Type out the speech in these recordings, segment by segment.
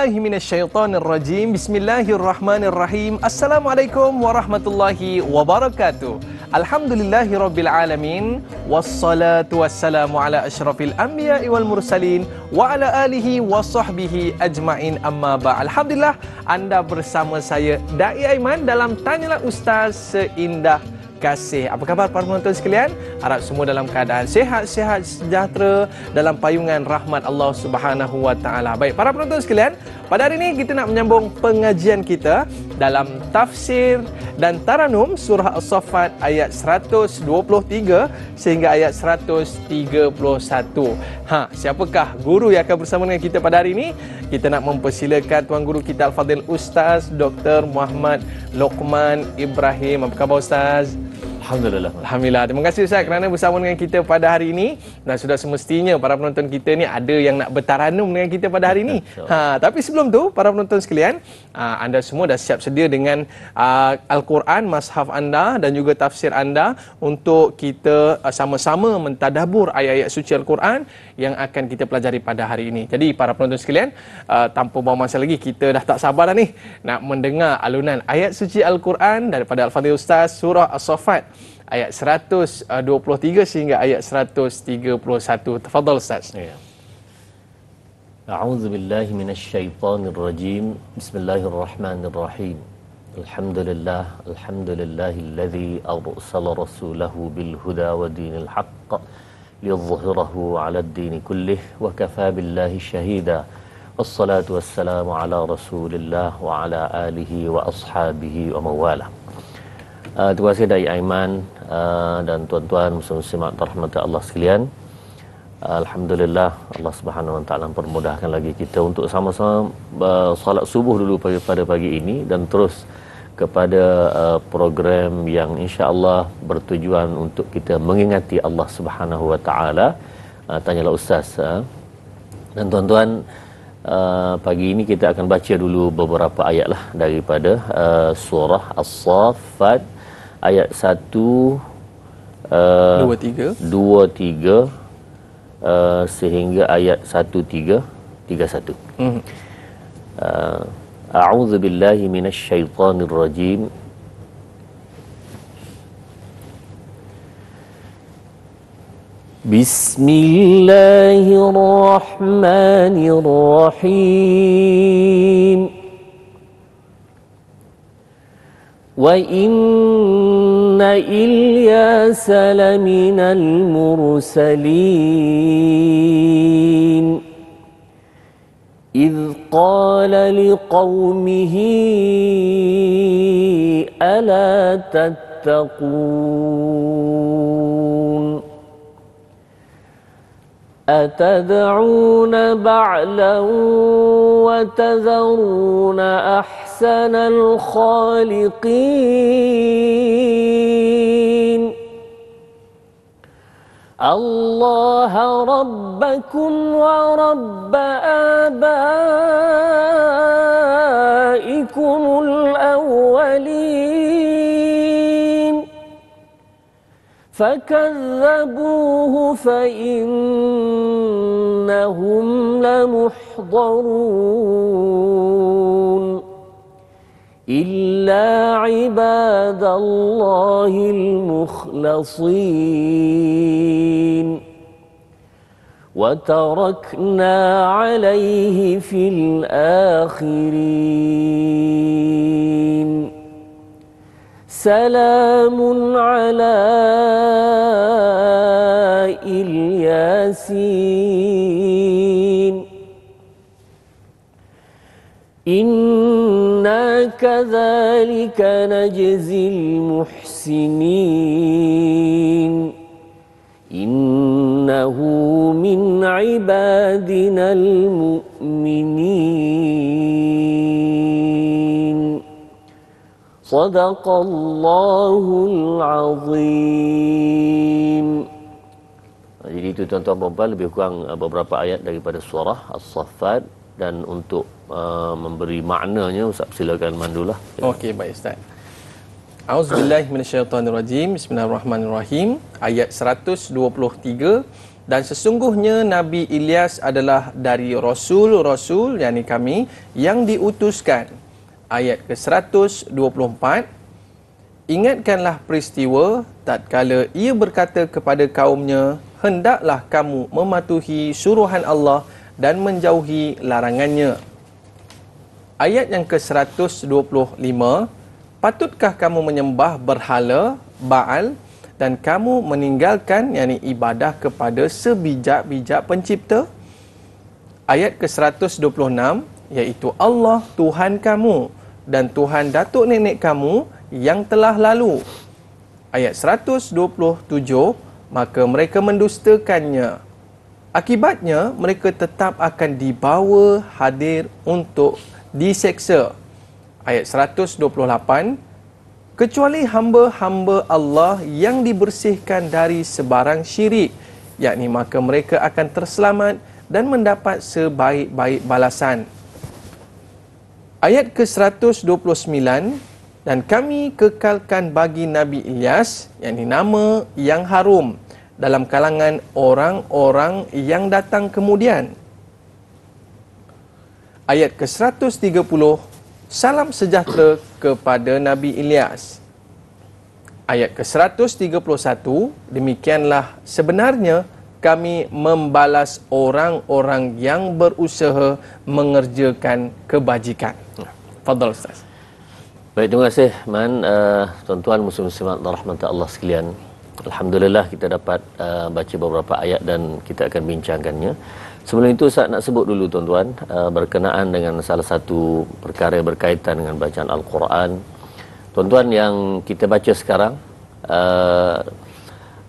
billahi minasyaitonir rajim. Bismillahirrahmanirrahim. Assalamualaikum warahmatullahi wabarakatuh. Alhamdulillahirabbil alamin wassalatu wassalamu ala asyrafil anbiya'i wal mursalin wa ala alihi wasahbihi ajmain amma ba. Alhamdulillah anda bersama saya Dai Aiman dalam Tanyalah Ustaz Seindah Kasih. Apa khabar para penonton sekalian? Harap semua dalam keadaan sihat-sihat, sejahtera dalam payungan rahmat Allah Subhanahu wa taala. Baik, para penonton sekalian, pada hari ini kita nak menyambung pengajian kita dalam tafsir dan taranum surah As-Saffat ayat 123 sehingga ayat 131. Siapakah guru yang akan bersama dengan kita pada hari ini? Kita nak mempersilakan tuan guru kita Al-Fadhil Ustaz Dr. Muhammad Luqman Ibrahim. Apa khabar Ustaz? Alhamdulillah. Terima kasih Ustaz kerana bersama dengan kita pada hari ini. Dan sudah semestinya para penonton kita ni ada yang nak bertaranum dengan kita pada hari ini. Tapi sebelum tu para penonton sekalian, anda semua dah siap sedia dengan Al-Quran, mushaf anda dan juga tafsir anda untuk kita sama-sama mentadabbur ayat-ayat suci Al-Quran yang akan kita pelajari pada hari ini. Jadi para penonton sekalian, tanpa buang masa lagi, kita dah tak sabar dah ni nak mendengar alunan ayat suci Al-Quran daripada Al-Fadhil Ustaz surah As-Saffat ayat 123 sehingga ayat 131. Tafadhal Ustaz. A'udzu billahi minasyaitonir rajim. Bismillahirrahmanirrahim. Alhamdulillahilladzi arsala rasulahu bil huda wa dinil haqq liyudhhirahu 'alad dini kullih wa kafaa billahi shahida. Wassalatu wassalamu ala Rasulillah wa ala alihi wa ashabihi wa mawalah. Terima kasih Dai Aiman dan tuan-tuan muslim-muslimat rahmat Allah sekalian. Alhamdulillah Allah Subhanahu wa taala mempermudahkan lagi kita untuk sama-sama solat subuh dulu pada pagi ini dan terus kepada program yang insya-Allah bertujuan untuk kita mengingati Allah Subhanahu wa taala. Tanyalah Ustaz. Dan tuan-tuan, pagi ini kita akan baca dulu beberapa ayat lah daripada surah As-Saffat ayat 23 sehingga ayat 131. A'udzu billahi minasyaitonir rajim. Bismillahirrahmanirrahim. Wa inna Ilyasa laminal mursalin idh qala liqaumihi ala tattaqun atad'una ba'lan wa tadharuna ahsanal khaliqin Allah rabbakum wa rabb abaikumul awwalin فكذبوه فإنهم لمحضرون إلا عباد الله المخلصين وتركنا عليه في الآخرين سلام على الياسين إنا كذلك نجزي المحسنين إنه من عبادنا المؤمنين صدق الله العظيم. Jadi itu tuan-tuan puan-puan lebih kurang beberapa ayat daripada surah As-Saffat, dan untuk memberi maknanya Ustaz silakan mandulah. Okey, baik Ustaz. A'udzubillahi minasyaitonirrajim. Bismillahirrahmanirrahim. Ayat 123 dan sesungguhnya Nabi Ilyas adalah dari rasul-rasul, yakni kami, yang diutuskan. Ayat ke-124, ingatkanlah peristiwa tatkala ia berkata kepada kaumnya, hendaklah kamu mematuhi suruhan Allah dan menjauhi larangannya. Ayat yang ke-125, patutkah kamu menyembah berhala, Baal, dan kamu meninggalkan yakni ibadah kepada sebijak-bijak pencipta? Ayat ke-126, iaitu Allah Tuhan kamu dan Tuhan datuk nenek kamu yang telah lalu. Ayat 127, maka mereka mendustakannya. Akibatnya mereka tetap akan dibawa hadir untuk diseksa. Ayat 128, kecuali hamba-hamba Allah yang dibersihkan dari sebarang syirik, yakni maka mereka akan terselamat dan mendapat sebaik-baik balasan. Ayat ke-129, dan kami kekalkan bagi Nabi Ilyas, yakni nama yang harum dalam kalangan orang-orang yang datang kemudian. Ayat ke-130, salam sejahtera kepada Nabi Ilyas. Ayat ke-131, demikianlah sebenarnya kami membalas orang-orang yang berusaha mengerjakan kebajikan. Fadhal Ustaz. Baik, terima kasih Man. Tuan-tuan muslim-muslimat rahmat Allah sekalian, alhamdulillah kita dapat baca beberapa ayat dan kita akan bincangkannya. Sebelum itu saya nak sebut dulu tuan-tuan, berkenaan dengan salah satu perkara yang berkaitan dengan bacaan Al-Quran. Tuan-tuan yang kita baca sekarang,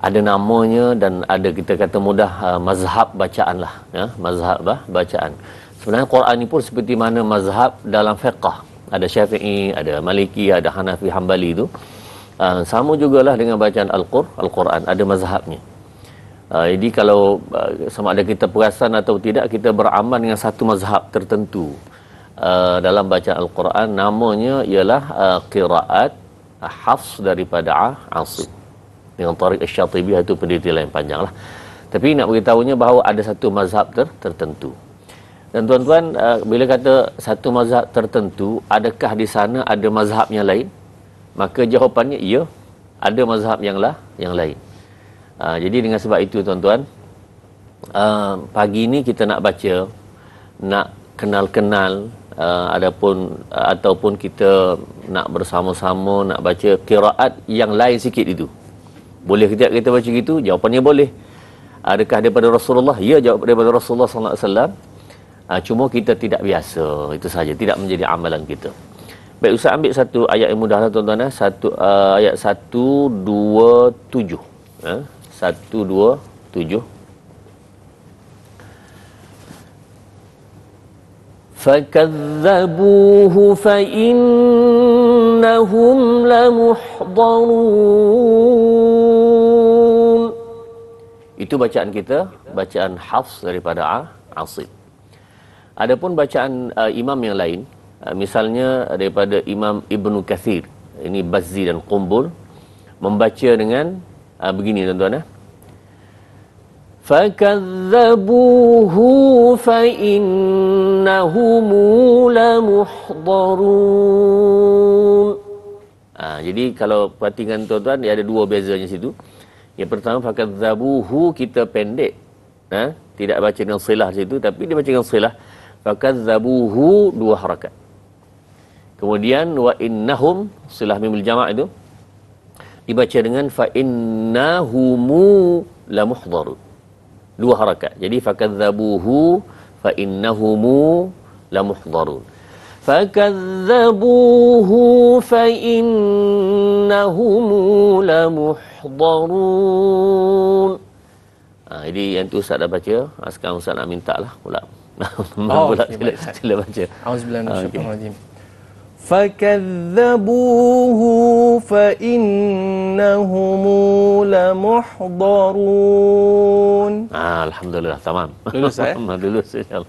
ada namanya dan ada, kita kata mudah, mazhab bacaan lah, ya, mazhab bacaan. Sebenarnya Quran ini pun seperti mana mazhab dalam fiqh. Ada Syafi'i, ada Maliki, ada Hanafi, Hambali itu. Sama jugalah dengan bacaan Al-Quran, ada mazhabnya. Jadi kalau sama ada kita perasan atau tidak, kita beramal dengan satu mazhab tertentu dalam bacaan Al-Quran. Namanya ialah qiraat Hafs daripada Asim dengan Tariq Asy-Syatibi. Itu pendetailan yang panjang lah, tapi nak beritahunya bahawa ada satu mazhab tertentu. Dan tuan-tuan, bila kata satu mazhab tertentu, adakah di sana ada mazhab yang lain? Maka jawapannya ya, ada mazhab yang lain. Jadi dengan sebab itu tuan-tuan, pagi ini kita nak baca, nak kenal-kenal, ataupun kita nak bersama-sama nak baca qiraat yang lain sikit itu. Boleh kita baca gitu? Jawapannya boleh. Adakah daripada Rasulullah? Ya, jawab daripada Rasulullah sallallahu alaihi wasallam. Cuma kita tidak biasa, itu saja, tidak menjadi amalan kita. Baik, Ustaz ambil satu ayat yang mudah lah tuan-tuan. Ayat 127. 127. فَكَذَّبُوهُ فَإِنَّهُمْ لَمُحْضَرُونَ. Itu bacaan kita, bacaan Hafs daripada Asim. Adapun bacaan imam yang lain, misalnya daripada Imam Ibnu Kathir, ini Bazzi dan Qumbul, membaca dengan begini tuan-tuan. فَكَذَّبُوهُ فَإِنَّهُمْ لَمُحْضَرُونَ. Jadi kalau perhatikan tuan-tuan, dia ada dua bezanya situ. Yang pertama, فَكَذَّبُوهُ kita pendek, tidak baca dengan silah situ, tapi dia baca dengan silah. فَكَذَّبُوهُ dua harakat. Kemudian wa innahum, silah mimul jama' itu dibaca dengan فَإِنَّهُمُ لَمُحْضَرُونَ, dua harakat. Jadi fakadzabuhu fa innahumu lamuhdharun. Fakadzabuhu fa innahumu lamuhdharun. Jadi yang tu Ustaz dah baca. Sekarang Ustaz nak minta lah pula. Sila baca. Auzubillahi minasyaitonir rajim. Fakadzabuhu fa innahumu lamuhdharun. Alhamdulillah, tamam. Lulus Lulus insyaallah.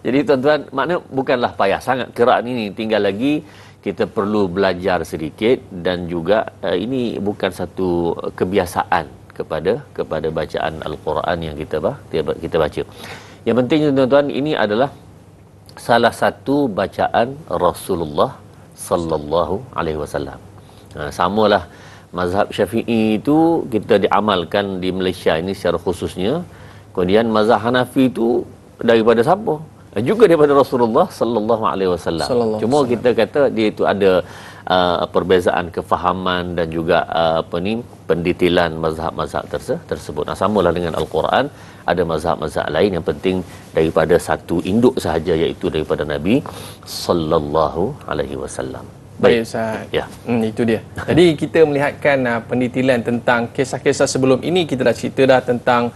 Jadi tuan-tuan, makna bukanlah payah sangat qiraat ini, tinggal lagi kita perlu belajar sedikit, dan juga ini bukan satu kebiasaan kepada bacaan Al-Quran yang kita baca. Yang pentingnya tuan-tuan, ini adalah salah satu bacaan Rasulullah sallallahu alaihi wasallam. Samalah mazhab Syafi'i itu kita diamalkan di Malaysia ini secara khususnya. Kemudian mazhab Hanafi itu daripada siapa? Juga daripada Rasulullah sallallahu alaihi wasallam. Cuma kita kata dia itu ada perbezaan kefahaman dan juga pendetailan mazhab-mazhab tersebut. Samalah dengan Al-Quran, ada mazhab-mazhab lain, yang penting daripada satu induk sahaja, iaitu daripada Nabi sallallahu alaihi wasallam. Baik Ustaz. Ya. Itu dia. Jadi kita melihatkan pendetailan tentang kisah-kisah sebelum ini. Kita dah cerita dah tentang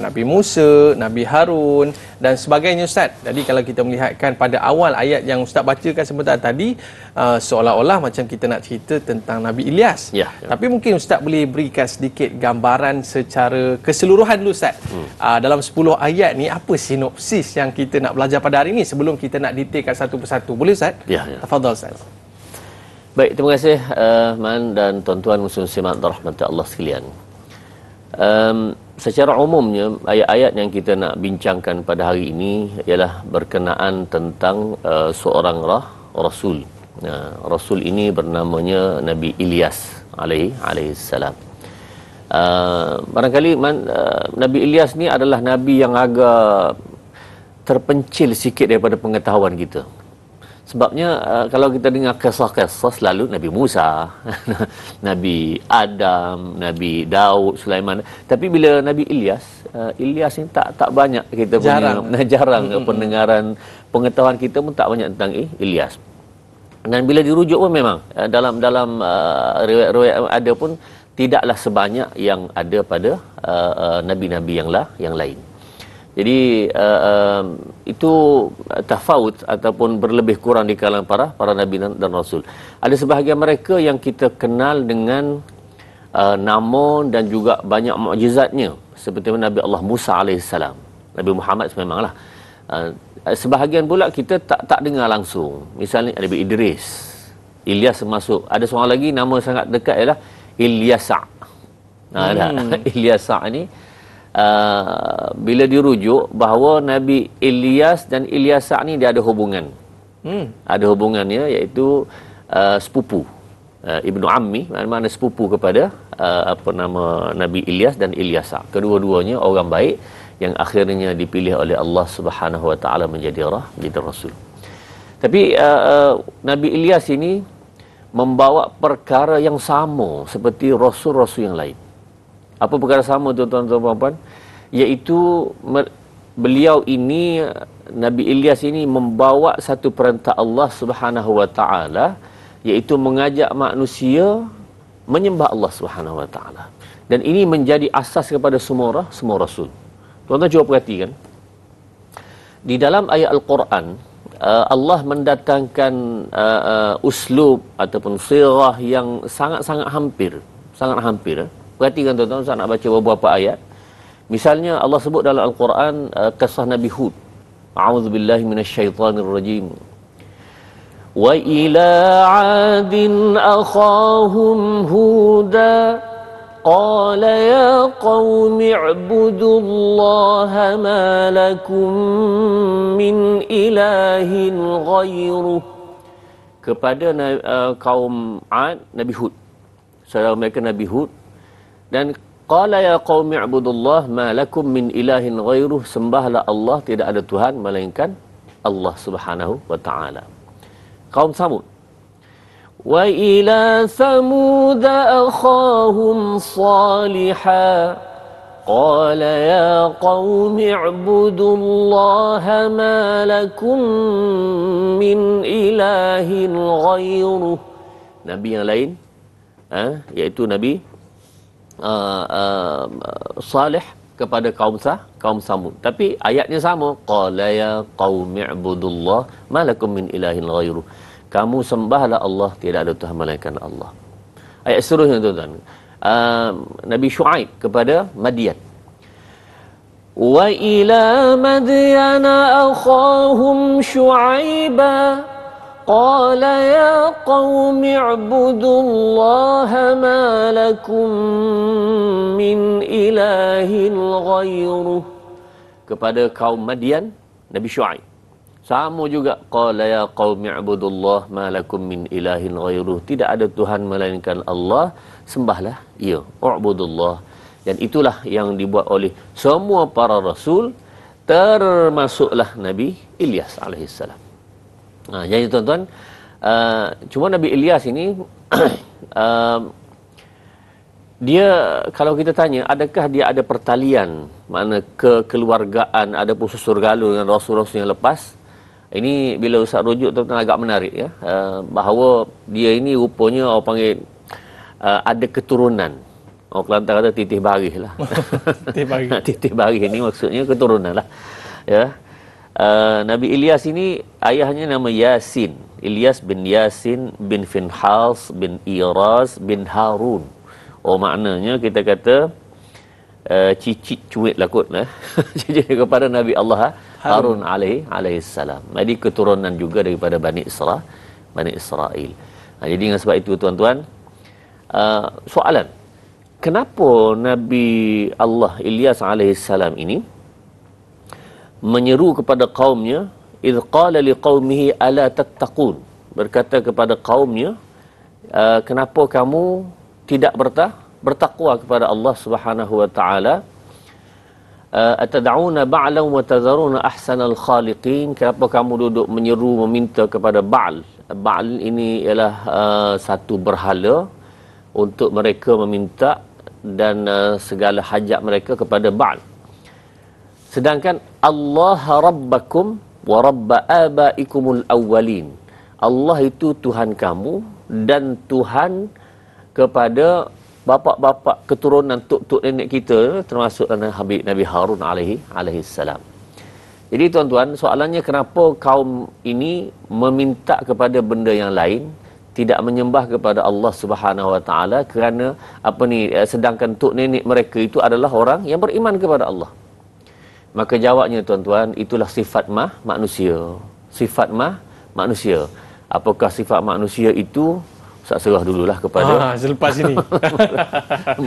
Nabi Musa, Nabi Harun dan sebagainya Ustaz. Jadi kalau kita melihatkan pada awal ayat yang Ustaz bacakan sebentar tadi, seolah-olah macam kita nak cerita tentang Nabi Ilyas. Ya. Tapi mungkin Ustaz boleh berikan sedikit gambaran secara keseluruhan dulu Ustaz. Dalam 10 ayat ni, apa sinopsis yang kita nak belajar pada hari ini sebelum kita nak detailkan satu persatu. Boleh Ustaz? Ya. Tafadhal Ustaz. Baik, terima kasih Man dan tuan-tuan muslimat rahmat Allah sekalian. Secara umumnya ayat-ayat yang kita nak bincangkan pada hari ini ialah berkenaan tentang seorang rasul. Rasul ini bernamanya Nabi Ilyas alaihi salam. Barangkali Nabi Ilyas ni adalah nabi yang agak terpencil sikit daripada pengetahuan kita. Sebabnya kalau kita dengar kisah-kisah selalu Nabi Musa, Nabi Adam, Nabi Daud, Sulaiman. Tapi bila Nabi Ilyas ni tak banyak kita jarang pendengaran, pengetahuan kita pun tak banyak tentang Ilyas. Dan bila dirujuk pun memang dalam riwayat ada pun tidaklah sebanyak yang ada pada nabi-nabi yang lain. Jadi itu tafawut ataupun berlebih kurang di kalangan para nabi dan rasul. Ada sebahagian mereka yang kita kenal dengan nama dan juga banyak mukjizatnya, seperti Nabi Allah Musa alaihissalam. Nabi Muhammad memanglah. Sebahagian pula kita tak dengar langsung. Misalnya Nabi Idris, Ilyas termasuk. Ada seorang lagi nama sangat dekat ialah Ilyasa'. Ilyasa' ni bila dirujuk bahawa Nabi Ilyas dan Ilyasa' ni dia ada hubungan. Ada hubungannya, iaitu sepupu. Ibnu Ammi, mana sepupu kepada Nabi Ilyas dan Ilyasa'. Kedua-duanya orang baik yang akhirnya dipilih oleh Allah Subhanahu Wa Taala menjadi rasul. Tapi Nabi Ilyas ini membawa perkara yang sama seperti rasul-rasul yang lain. Apa perkara sama tuan-tuan dan puan-puan? Iaitu beliau ini, Nabi Ilyas ini membawa satu perintah Allah Subhanahu Wa Taala, iaitu mengajak manusia menyembah Allah Subhanahu Wa Taala. Dan ini menjadi asas kepada semua rasul. Tuan-tuan cuba perhatikan. Di dalam ayat Al-Quran, Allah mendatangkan uslub ataupun sirah yang sangat-sangat hampir. Sangat hampir. Perhatikan tuan-tuan, saya nak baca beberapa ayat. Misalnya Allah sebut dalam Al-Quran kisah Nabi Hud. A'udzubillahi minasyaitanirrajim. Wa ila 'adin akhahum huda qala ya qaumi i'budullaha ma lakum min ilahin ghairuh. Kepada kaum 'Ad, Nabi Hud. Saudara mereka Nabi Hud. Dan qala ya qaumi i'budullah ma lakum min ilahin ghairuh, sembahlah Allah, tidak ada Tuhan melainkan Allah Subhanahu wa taala. Kaum Samud. Wa ila samud akhahum salihah qala ya qaumi i'budullaha ma lakum min ilahin ghairuh. Nabi yang lain iaitu Nabi Salih kepada kaum Samud. Tapi ayatnya sama. Qala ya qaumi i'budullah ma lakum min ilahin ghairuh. Kamu sembahlah Allah, tidak ada Tuhan melainkan Allah. Ayat seterusnya tuan-tuan. Nabi Syuaib kepada Madian. Wa ila Madyana akhahum Syuaiba قال يا قوم اعبدوا الله ما لكم من إله غيره. Kepada kaum Madian, Nabi Syuaib sama juga, qala ya qaumi ibudullah ma lakum min ilahin ghairuh, tidak ada tuhan melainkan Allah, sembahlah ia, ubudullah. Dan itulah yang dibuat oleh semua para rasul, termasuklah Nabi Ilyas alaihissalam. Jadi tuan-tuan, cuma Nabi Ilyas ini dia, kalau kita tanya, adakah dia ada pertalian, makna kekeluargaan, ada pun susur-galu dengan rasul-rasul yang lepas? Ini bila Ustaz rujuk tuan-tuan agak menarik ya, bahawa dia ini rupanya orang panggil ada keturunan. Orang Kelantan kata titih barih lah. Titih barih. Titih barih ini maksudnya keturunan lah. Ya. Nabi Ilyas ini ayahnya nama Yasin. Ilyas bin Yasin bin Finhas bin Iras bin Harun. Oh, maknanya kita kata cicit cuit lah kot lah. Cicit kepada Nabi Allah Harun alaihissalam. Jadi keturunan juga daripada Bani Israel. Jadi dengan sebab itu tuan-tuan, soalan, kenapa Nabi Allah Ilyas alaihissalam ini menyeru kepada kaumnya, idh qala liqaumihi ala tattaqun, berkata kepada kaumnya, kenapa kamu tidak bertakwa kepada Allah Subhanahu wa taala? Atad'una ba'lan wa tadharuna ahsanal khaliqin, kenapa kamu duduk menyeru meminta kepada Ba'al? Ba'al ini ialah satu berhala untuk mereka meminta dan segala hajat mereka kepada Ba'al. Sedangkan Allah rabbakum wa rabba abaikumul awwalin, Allah itu Tuhan kamu dan Tuhan kepada bapa-bapa keturunan tok-tok nenek kita, termasuk Habib Nabi Harun alaihi salam. Jadi tuan-tuan, soalannya kenapa kaum ini meminta kepada benda yang lain, tidak menyembah kepada Allah Subhanahu wa taala, kerana sedangkan tok nenek mereka itu adalah orang yang beriman kepada Allah. Maka jawabnya tuan-tuan, itulah sifat manusia. Sifat manusia. Apakah sifat manusia itu? Ustaz serah dululah kepada selepas ini.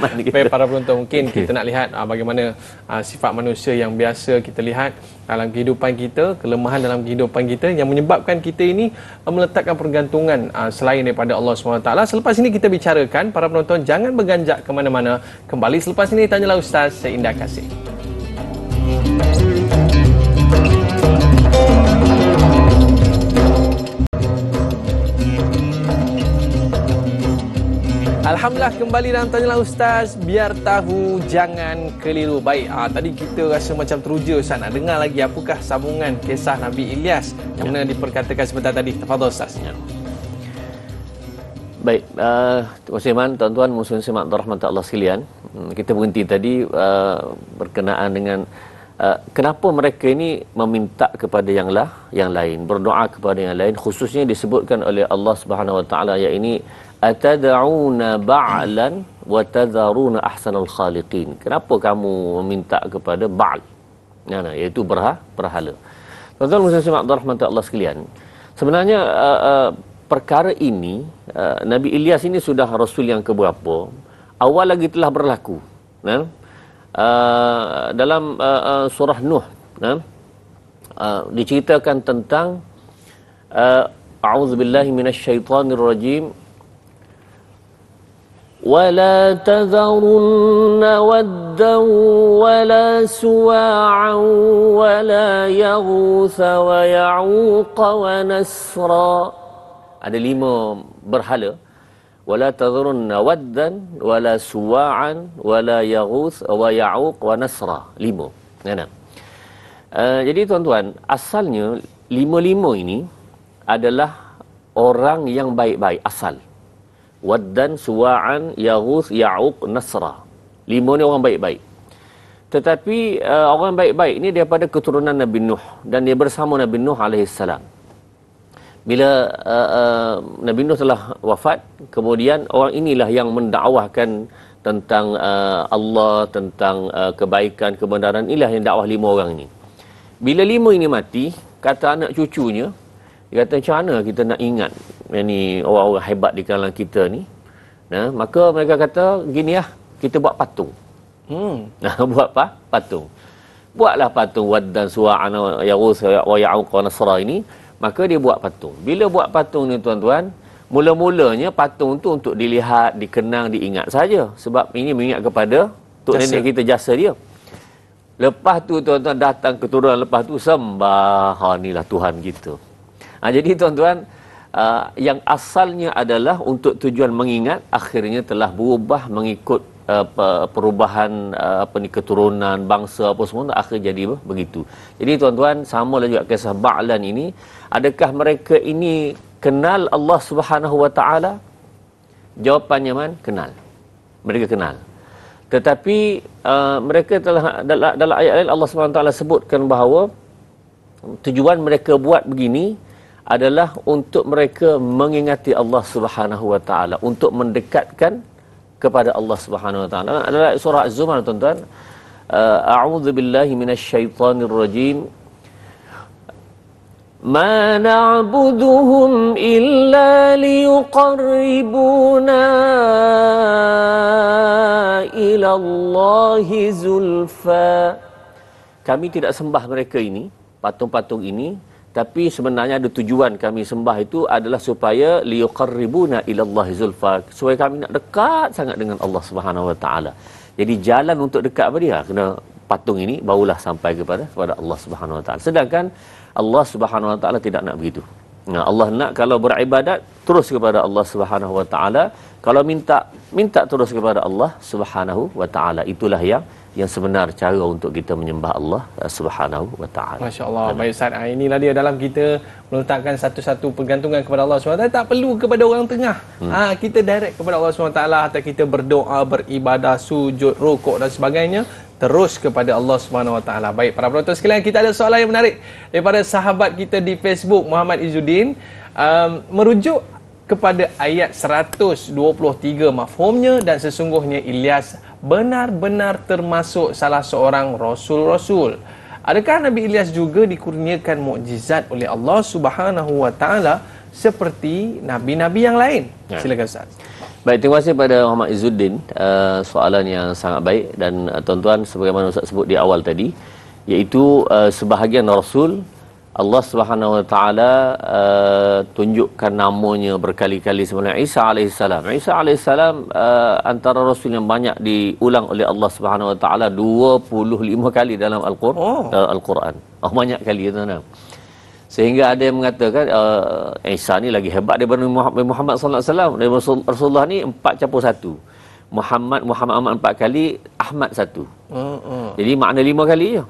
Baik para penonton, mungkin kita nak lihat bagaimana sifat manusia yang biasa kita lihat dalam kehidupan kita, kelemahan dalam kehidupan kita yang menyebabkan kita ini meletakkan pergantungan selain daripada Allah SWT. Selepas ini kita bicarakan, para penonton jangan berganjak ke mana-mana. Kembali selepas ini Tanyalah Ustaz, saya Indah Kasih. Alhamdulillah, kembali dalam Tanyalah Ustaz, biar tahu jangan keliru. Baik, tadi kita rasa macam teruja Ustaz nak dengar lagi apakah sambungan kisah Nabi Ilyas yang mana diperkatakan sebentar tadi. Tafadhal Ustaz. Baik, terima kasih Man, tuan-tuan muslimin semak rahmat Allah sekalian. Kita berhenti tadi berkenaan dengan kenapa mereka ini meminta kepada yang lain, berdoa kepada yang lain, khususnya disebutkan oleh Allah Subhanahu wa taala, iaitu atad'una ba'lan wa tadharuna ahsanal khaliqin. Kenapa kamu meminta kepada Ba'al? Iaitu berhala. Tuan-tuan muslimin semak rahmat Allah sekalian. Sebenarnya perkara ini, Nabi Ilyas ini sudah rasul yang keberapa? Awal lagi telah berlaku. Dalam surah Nuh, diceritakan tentang a'udzubillahi minasyaitonirrajim, وَلَا تَذَرُنَّ وَدًّا وَلَا سُوَاعًا وَلَا يَغُوثَ وَيَعُوقَ وَنَسْرًا. Ada 5 berhala. وَلَا تَذَرُنَّ وَدًّا وَلَا سُوَاعًا وَلَا يَغُوثَ وَيَعُوقَ وَنَسْرًا. 5. Jadi tuan-tuan, asalnya 5 ini adalah orang yang baik-baik asal. Waddan, Suwa'an, Yaghuth, Ya'uq, Nasra. 5 ni orang baik-baik. Tetapi orang baik-baik ni daripada keturunan Nabi Nuh, dan dia bersama Nabi Nuh alaihissalam. Bila Nabi Nuh telah wafat, kemudian orang inilah yang mendakwahkan tentang Allah, tentang kebaikan, kebenaran. Inilah yang dakwah 5 orang ini. Bila 5 ini mati, kata anak cucunya, Dia kata macam mana kita nak ingat ni orang-orang hebat di kalangan kita ni. Nah, maka mereka kata gini lah, kita buat patung. Nah, buat apa? Patung. Buatlah patung Wad dan Suwa'an Yaghus wa Ya'uq wa Nasra ini. Maka dia buat patung. Bila buat patung ni tuan-tuan, mula-mulanya patung tu untuk dilihat, dikenang, diingat saja. Sebab ini mengingat kepada tok nenek kita, jasa dia. Lepas tu tuan-tuan datang keturunan lepas tu sembah, inilah Tuhan kita. Jadi tuan-tuan, yang asalnya adalah untuk tujuan mengingat, akhirnya telah berubah mengikut perubahan keturunan bangsa apa semua, akhir jadi begitu. Jadi tuan-tuan, samalah juga kisah Ba'lan ini. Adakah mereka ini kenal Allah Subhanahu wa taala? Jawapannya kenal. Mereka kenal. Tetapi mereka telah dalam ayat lain Allah Subhanahu wa taala sebutkan bahawa tujuan mereka buat begini adalah untuk mereka mengingati Allah Subhanahu wa taala, untuk mendekatkan kepada Allah Subhanahu wa taala. Adalah surah Az-Zumar tuan-tuan. A'udzu billahi minasyaitonir rajim. Ma na'buduhum illa liyuqarribuna ila Allahi zulfa. Kami tidak sembah mereka ini, patung-patung ini, tapi sebenarnya ada tujuan kami sembah itu adalah supaya liyuqarribuna ilallahi zulfa, supaya kami nak dekat sangat dengan Allah Subhanahu wa taala. Jadi jalan untuk dekat apa dia? Kena patung ini barulah sampai kepada Allah Subhanahu wa taala. Sedangkan Allah Subhanahu wa taala tidak nak begitu. Nah, Allah nak kalau beribadat terus kepada Allah Subhanahu wa taala, kalau minta terus kepada Allah Subhanahu wa taala. Itulah yang sebenar cara untuk kita menyembah Allah Subhanahu wa taala. Masya-Allah. Baik Ustaz, inilah dia dalam kita meletakkan satu-satu pergantungan kepada Allah SWT, tak perlu kepada orang tengah. Kita direct kepada Allah SWT, atau kita berdoa, beribadah, sujud, rukuk dan sebagainya, terus kepada Allah Subhanahu wa taala. Baik para penonton sekalian, kita ada soalan yang menarik daripada sahabat kita di Facebook, Muhammad Izzuddin, merujuk kepada ayat 123 mafhumnya, dan sesungguhnya Ilyas benar-benar termasuk salah seorang rasul-rasul. Adakah Nabi Ilyas juga dikurniakan mukjizat oleh Allah Subhanahu wa taala seperti nabi-nabi yang lain? Silakan Ustaz. Baik, terima kasih kepada Muhammad Izzuddin. Soalan yang sangat baik, dan tuan-tuan, sebagaimana Ustaz sebut di awal tadi, iaitu sebahagian rasul Allah Subhanahu wa taala tunjukkan namanya berkali-kali. Sebenarnya Isa alaihissalam. Isa alaihissalam antara rasul yang banyak diulang oleh Allah Subhanahu wa taala 25 kali dalam Al-Quran. Banyak kali tuan-tuan. Sehingga ada yang mengatakan Isa ni lagi hebat daripada Muhammad sallallahu alaihi wasallam. Dari Rasulullah ni 4+1. Muhammad 4 kali, Ahmad 1. Jadi makna 5 kali je.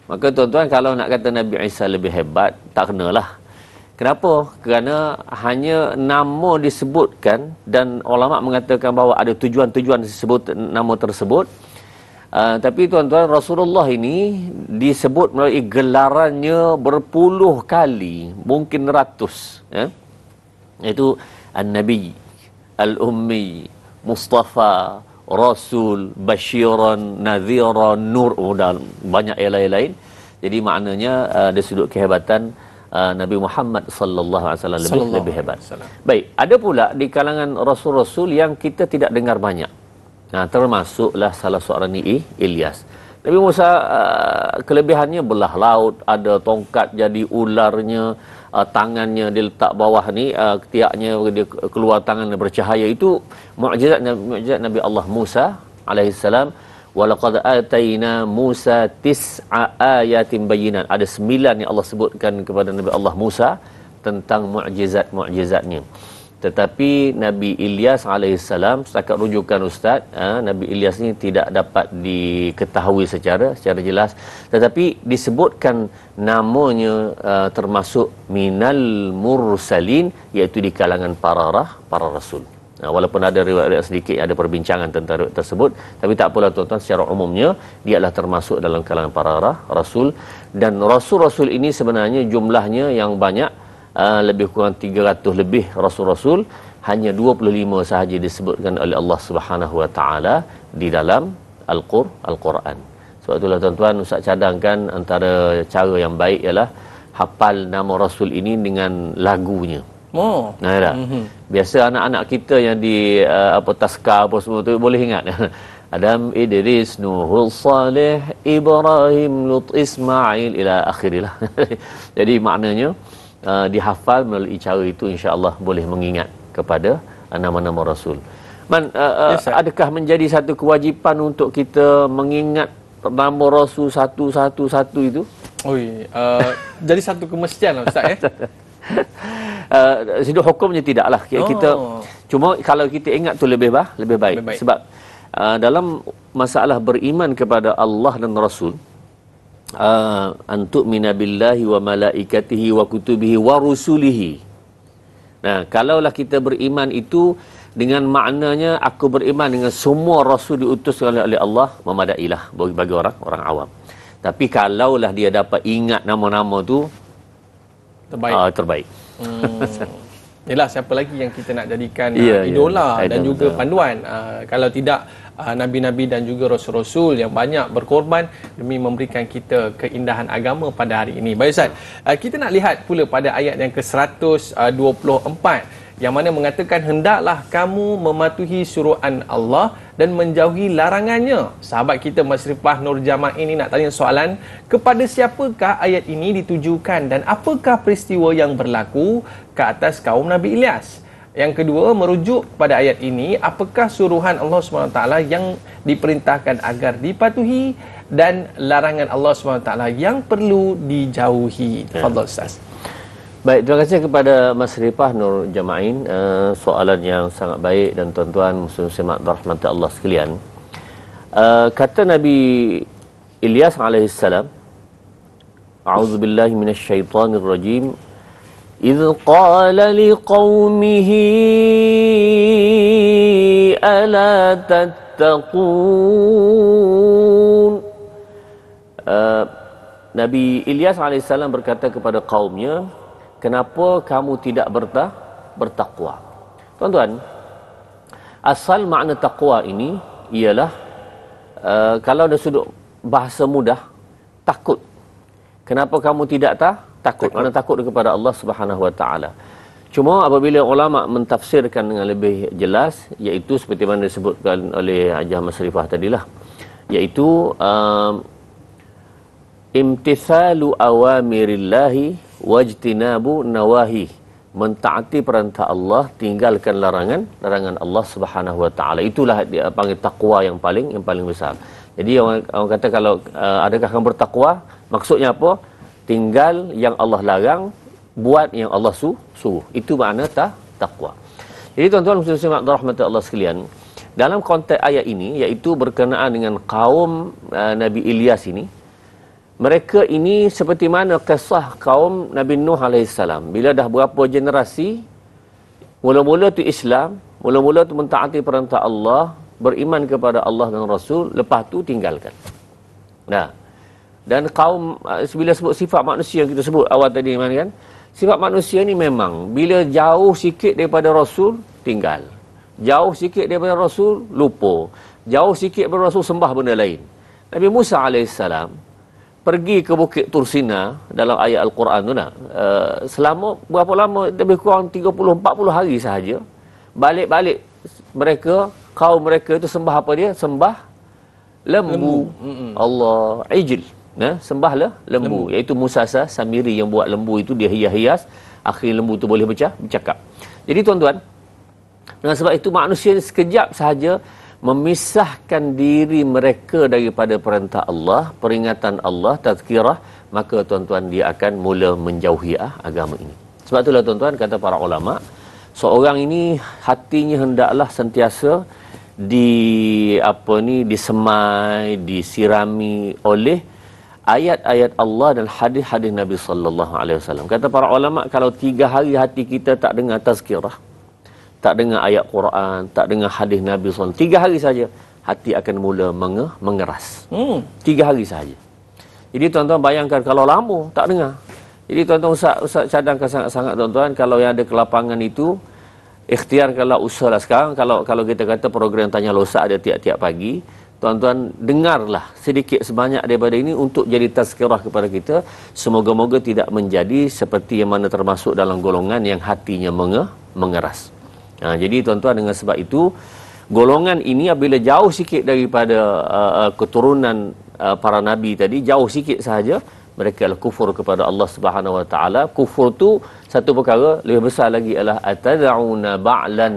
Maka tuan-tuan, kalau nak kata Nabi Isa lebih hebat, tak kenalah. Kenapa? Kerana hanya nama disebutkan, dan ulama mengatakan bahawa ada tujuan-tujuan disebut nama tersebut. Tapi tuan-tuan, Rasulullah ini disebut melalui gelarannya berpuluh kali, mungkin ratus. Iaitu An-Nabi, Al-Ummi, Mustafa, Rasul, Basyiran, Nadhiran, Nur, dan banyak yang lain-lain. Jadi maknanya dari sudut kehebatan Nabi Muhammad sallallahu alaihi wasallam lebih hebat. Baik, ada pula di kalangan rasul-rasul yang kita tidak dengar banyak. Termasuklah salah seorang ni Ilyas. Nabi Musa kelebihannya belah laut, ada tongkat jadi ularnya, tangannya dia letak bawah ni, ketiaknya dia keluar tangan bercahaya. Itu mukjizat Nabi Allah Musa alaihissalam. Walaqad ataina Musa 9 ayatin bayyinat. Ada 9 yang Allah sebutkan kepada Nabi Allah Musa tentang mukjizat-mukjizatnya. Tetapi Nabi Ilyas alaihissalam, setakat rujukan Ustaz, Nabi Ilyas ni tidak dapat diketahui secara jelas, tetapi disebutkan namanya termasuk minal mursalin, iaitu di kalangan para rasul. Walaupun ada riwayat sedikit, ada perbincangan tentang riwayat tersebut, tapi tak apalah tuan-tuan, secara umumnya dia adalah termasuk dalam kalangan para rasul. Dan rasul-rasul ini sebenarnya jumlahnya yang banyak, lebih kurang 300 lebih rasul-rasul, hanya 25 sahaja disebutkan oleh Allah Subhanahu wa taala di dalam Al-Quran. Sebab itulah tuan-tuan, Ustaz cadangkan antara cara yang baik ialah hafal nama Rasul ini dengan lagunya. Oh. Nah, tak? Biasa anak-anak kita yang di taskar apa semua tu boleh ingat. Adam, Idris, Nuhul, Saleh, Ibrahim, Lut, Ismail ila akhirilah. Jadi maknanya dihafal melalui cara itu, insya-Allah boleh mengingat kepada nama-nama Rasul. Adakah menjadi satu kewajipan untuk kita mengingat nama Rasul satu-satu itu? Jadi satu kemestian lah Ustaz Sudut hukumnya tidaklah. Kita cuma kalau kita ingat tu lebih baik. Sebab dalam masalah beriman kepada Allah dan Rasul, antu'mina billahi wa malaikatihi wa kutubihi wa rusulihi. Nah, kalaulah kita beriman itu dengan maknanya aku beriman dengan semua rasul diutus oleh Allah, memadailah bagi orang awam. Tapi kalaulah dia dapat ingat nama-nama tu, terbaik. Yelah, siapa lagi yang kita nak jadikan idola dan juga panduan. Kalau tidak, Nabi-Nabi dan juga Rasul-Rasul yang banyak berkorban demi memberikan kita keindahan agama pada hari ini. Baik Ustaz, kita nak lihat pula pada ayat yang ke-124 yang mana mengatakan, hendaklah kamu mematuhi suruhan Allah dan menjauhi larangannya. Sahabat kita Masrifah Nur Jamaah ini nak tanya soalan, kepada siapakah ayat ini ditujukan dan apakah peristiwa yang berlaku ke atas kaum Nabi Ilyas? Yang kedua, merujuk pada ayat ini, apakah suruhan Allah SWT yang diperintahkan agar dipatuhi dan larangan Allah SWT yang perlu dijauhi? Fadhal Ustaz. Baik, terima kasih kepada Mas Ripah Nur Jama'in. Soalan yang sangat baik, dan tuan-tuan muslim-muslimat rahmat Allah sekalian. Kata Nabi Ilyas alaihissalam, A'udzubillahi minasyaitanirrajim, إذ قال لقومه ألا تتقون. Nabi Ilyas AS berkata kepada kaumnya, kenapa kamu tidak bertakwa? Tuan-tuan, asal makna takwa ini ialah kalau dari sudut bahasa mudah, takut. Kenapa kamu tidak takut? Mana takut kepada Allah Subhanahu Wa Taala. Cuma apabila ulama mentafsirkan dengan lebih jelas, iaitu seperti mana disebutkan oleh Hajah Masrifah tadilah, iaitu imtithalu awamirillahi wajtinabu nawahi, mentaati perintah Allah, tinggalkan larangan Allah Subhanahu Wa Taala. Itulah dia panggil takwa yang paling besar. Jadi orang kata kalau adakah kamu bertakwa, maksudnya apa? Tinggal yang Allah larang, buat yang Allah suruh. Itu makna takwa. Jadi tuan-tuan muslimin rahmat Allah sekalian, dalam konteks ayat ini, iaitu berkenaan dengan kaum Nabi Ilyas ini, mereka ini seperti mana kisah kaum Nabi Nuh alaihissalam. Bila dah berapa generasi, mula-mula tu Islam, mula-mula tu mentaati perintah Allah, beriman kepada Allah dan Rasul, lepas tu tinggalkan. Nah, dan kaum, bila sebut sifat manusia yang kita sebut awal tadi kan, sifat manusia ni memang bila jauh sikit daripada Rasul, tinggal. Jauh sikit daripada Rasul, lupa. Jauh sikit daripada Rasul, sembah benda lain. Nabi Musa alaihissalam pergi ke Bukit Tursina dalam ayat Al-Quran tu nak, selama berapa lama? Lebih kurang 30-40 hari sahaja. Balik-balik mereka, kaum mereka itu sembah apa dia? Sembah lembu. Allah, ijil. Sembahlah lembu. Iaitu Musa Samiri yang buat lembu itu, dia hias-hias, akhir lembu tu boleh bercakap. Jadi tuan-tuan, dengan sebab itu manusia sekejap sahaja memisahkan diri mereka daripada perintah Allah, peringatan Allah, tazkirah, maka tuan-tuan dia akan mula menjauhi agama ini. Sebab itulah tuan-tuan, kata para ulama, seorang ini hatinya hendaklah sentiasa disemai, disirami oleh ayat-ayat Allah dan hadis-hadis Nabi sallallahu alaihi wasallam. Kata para ulama, kalau 3 hari hati kita tak dengar tazkirah, tak dengar ayat Quran, tak dengar hadis Nabi sallallahu, 3 hari saja hati akan mula mengeras. 3 hari saja. Jadi tuan-tuan bayangkan kalau lama tak dengar. Jadi tuan-tuan, Ustaz cadangkan sangat-sangat tuan-tuan, kalau yang ada kelapangan itu, ikhtiarkanlah, usahalah sekarang, kalau kita kata program Tanya Ustaz ada tiap-tiap pagi, tuan-tuan dengarlah sedikit sebanyak daripada ini untuk jadi tazkirah kepada kita. Semoga-moga tidak menjadi seperti yang mana termasuk dalam golongan yang hatinya mengeras. Jadi tuan-tuan, dengan sebab itu golongan ini apabila jauh sikit daripada keturunan para nabi tadi, jauh sikit sahaja, mereka adalah kufur kepada Allah Subhanahu Wa Taala. Kufur tu satu perkara, lebih besar lagi adalah atad'una ba'lan,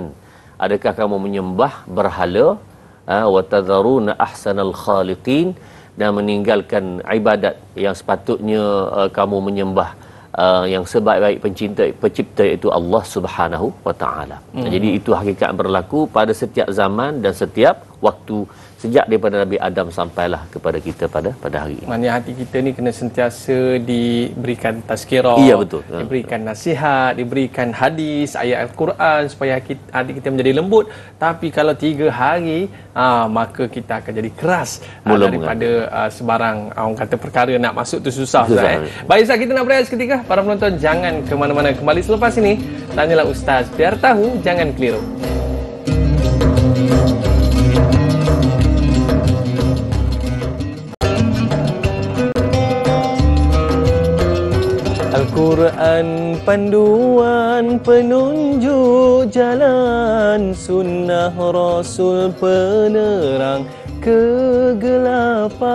adakah kamu menyembah berhala, wa tadharuna ahsanal khaliqin, dan meninggalkan ibadat yang sepatutnya kamu menyembah yang sebaik-baik pencipta iaitu Allah Subhanahu Wa Taala. Jadi itu hakikat berlaku pada setiap zaman dan setiap waktu, sejak daripada Nabi Adam sampailah kepada kita pada hari ini. Maksudnya hati kita ni kena sentiasa diberikan tazkirah, iya, betul, diberikan nasihat, diberikan hadis, ayat Al-Quran supaya hati kita menjadi lembut. Tapi kalau 3 hari, maka kita akan jadi keras daripada sebarang orang kata perkara nak masuk tu susah. Baik Ustaz, kita nak berehat seketika. Para penonton jangan ke mana-mana, kembali selepas ini Tanyalah Ustaz, biar tahu jangan keliru. Al-Quran panduan penunjuk jalan, sunnah Rasul penerang kegelapan.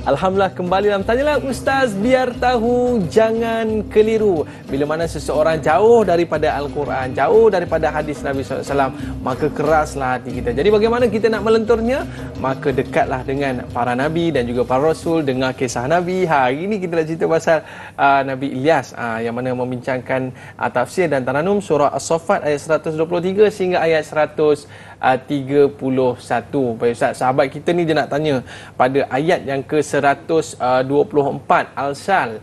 Alhamdulillah, kembali dalam Tanyalah Ustaz, biar tahu jangan keliru. Bila mana seseorang jauh daripada Al-Quran, jauh daripada hadis Nabi SAW, maka keraslah hati kita. Jadi bagaimana kita nak melenturnya? Maka dekatlah dengan para Nabi dan juga para Rasul, dengar kisah Nabi. Hari ini kita nak cerita pasal Nabi Ilyas, yang mana membincangkan tafsir dan taranum surah As-Saffat ayat 123 sehingga ayat 131. Baik Ustaz, sahabat kita ni dia nak tanya pada ayat yang ke-124 Al-Sal.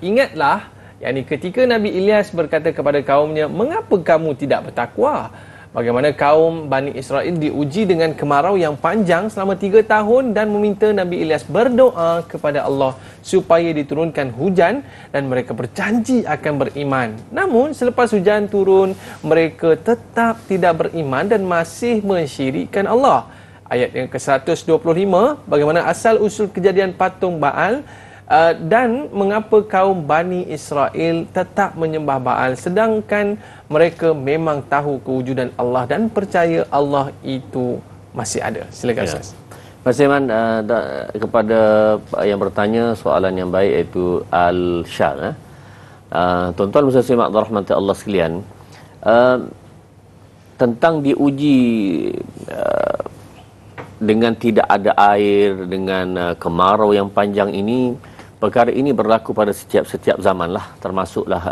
Ingatlah, yakni ketika Nabi Ilyas berkata kepada kaumnya, mengapa kamu tidak bertakwa? Bagaimana kaum Bani Israel diuji dengan kemarau yang panjang selama 3 tahun dan meminta Nabi Ilyas berdoa kepada Allah supaya diturunkan hujan, dan mereka berjanji akan beriman. Namun selepas hujan turun, mereka tetap tidak beriman dan masih mensyirikkan Allah. Ayat yang ke-125, bagaimana asal usul kejadian patung Baal dan mengapa kaum Bani Israel tetap menyembah Baal sedangkan mereka memang tahu kewujudan Allah dan percaya Allah itu masih ada. Silakan Ustaz. Terima kasih Man, kepada yang bertanya soalan yang baik iaitu Al-Syal. Tuan-tuan bisa simak rahmat Allah sekalian, tentang diuji dengan tidak ada air, dengan kemarau yang panjang ini, perkara ini berlaku pada setiap zaman lah, termasuklah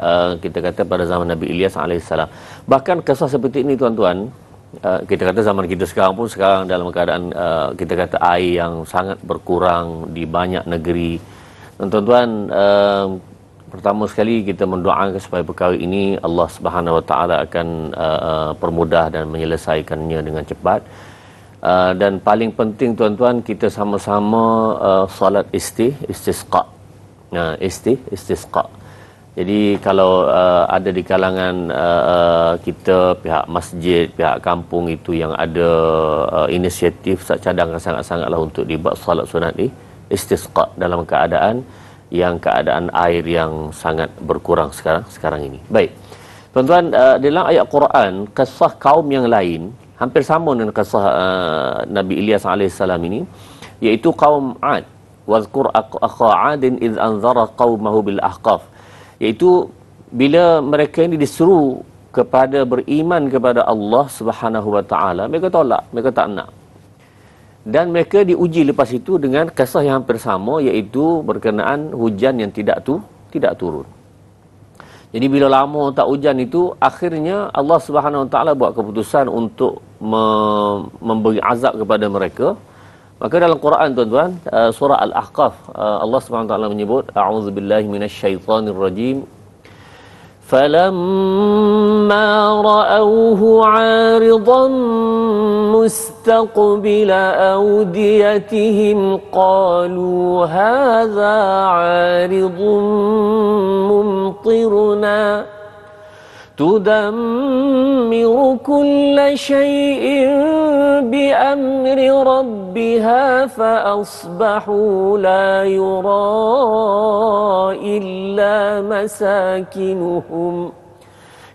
kita kata pada zaman Nabi Ilyas AS. Bahkan kisah seperti ini tuan-tuan, kita kata zaman kita sekarang pun sekarang dalam keadaan kita kata air yang sangat berkurang di banyak negeri. Dan tuan-tuan, pertama sekali kita mendoakan supaya perkara ini Allah Subhanahu Wa Taala akan permudah dan menyelesaikannya dengan cepat. Dan paling penting tuan-tuan, kita sama-sama salat istisqa. Istisqa. Jadi kalau ada di kalangan kita, pihak masjid, pihak kampung itu yang ada inisiatif, saya cadangkan sangat-sangatlah untuk dibuat salat sunat istisqa dalam keadaan air yang sangat berkurang sekarang ini. Baik. Tuan-tuan, dalam ayat Quran, kisah kaum yang lain hampir sama dengan kisah Nabi Ilyas AS ini, iaitu kaum Ad. Wazkur akha 'adin idh anzara qaumahu bil ahqaf. Iaitu bila mereka ini disuruh kepada beriman kepada Allah Subhanahu Wa Taala, mereka tolak, mereka tak nak. Dan mereka diuji lepas itu dengan kisah yang hampir sama, iaitu berkenaan hujan yang tidak turun. Jadi bila lama tak hujan itu, akhirnya Allah Subhanahu Wa Taala buat keputusan untuk memberi azab kepada mereka. Maka dalam Quran tuan-tuan, surah Al-Ahqaf, Allah Subhanahu Wa Taala menyebut, a'udzubillahi minasyaitonirrajim. فَلَمَّا رَأَوْهُ عَارِضًا مُسْتَقْبِلَ أَوْدِيَتِهِمْ قَالُوا هَذَا عَارِضٌ مُمْطِرُنَا تدمر كل شيء بأمر ربها فأصبحوا لا يرى إلا مساكنهم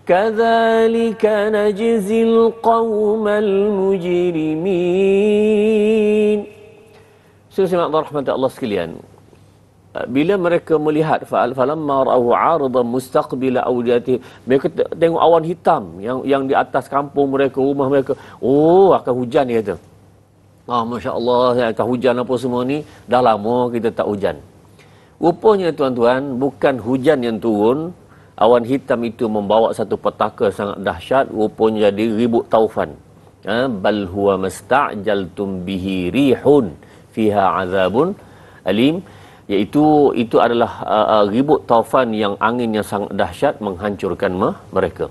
كذلك نجزي القوم المجرمين. Saudara rahmat Allah sekalian, bila mereka melihat falamma ra'ahu 'aridan mustaqbila awdiyati, mereka tengok awan hitam yang di atas kampung mereka, rumah mereka, oh akan hujan, dia kata. Masya-Allah, akan hujan apa semua ni, dah lama kita tak hujan. Rupanya tuan-tuan, bukan hujan yang turun, awan hitam itu membawa satu petaka sangat dahsyat, rupanya jadi ribut taufan. Bal huwa masta'jaltum bihi rihun fiha 'adzabun alim, iaitu itu adalah ribut taufan yang angin yang sangat dahsyat menghancurkan mereka.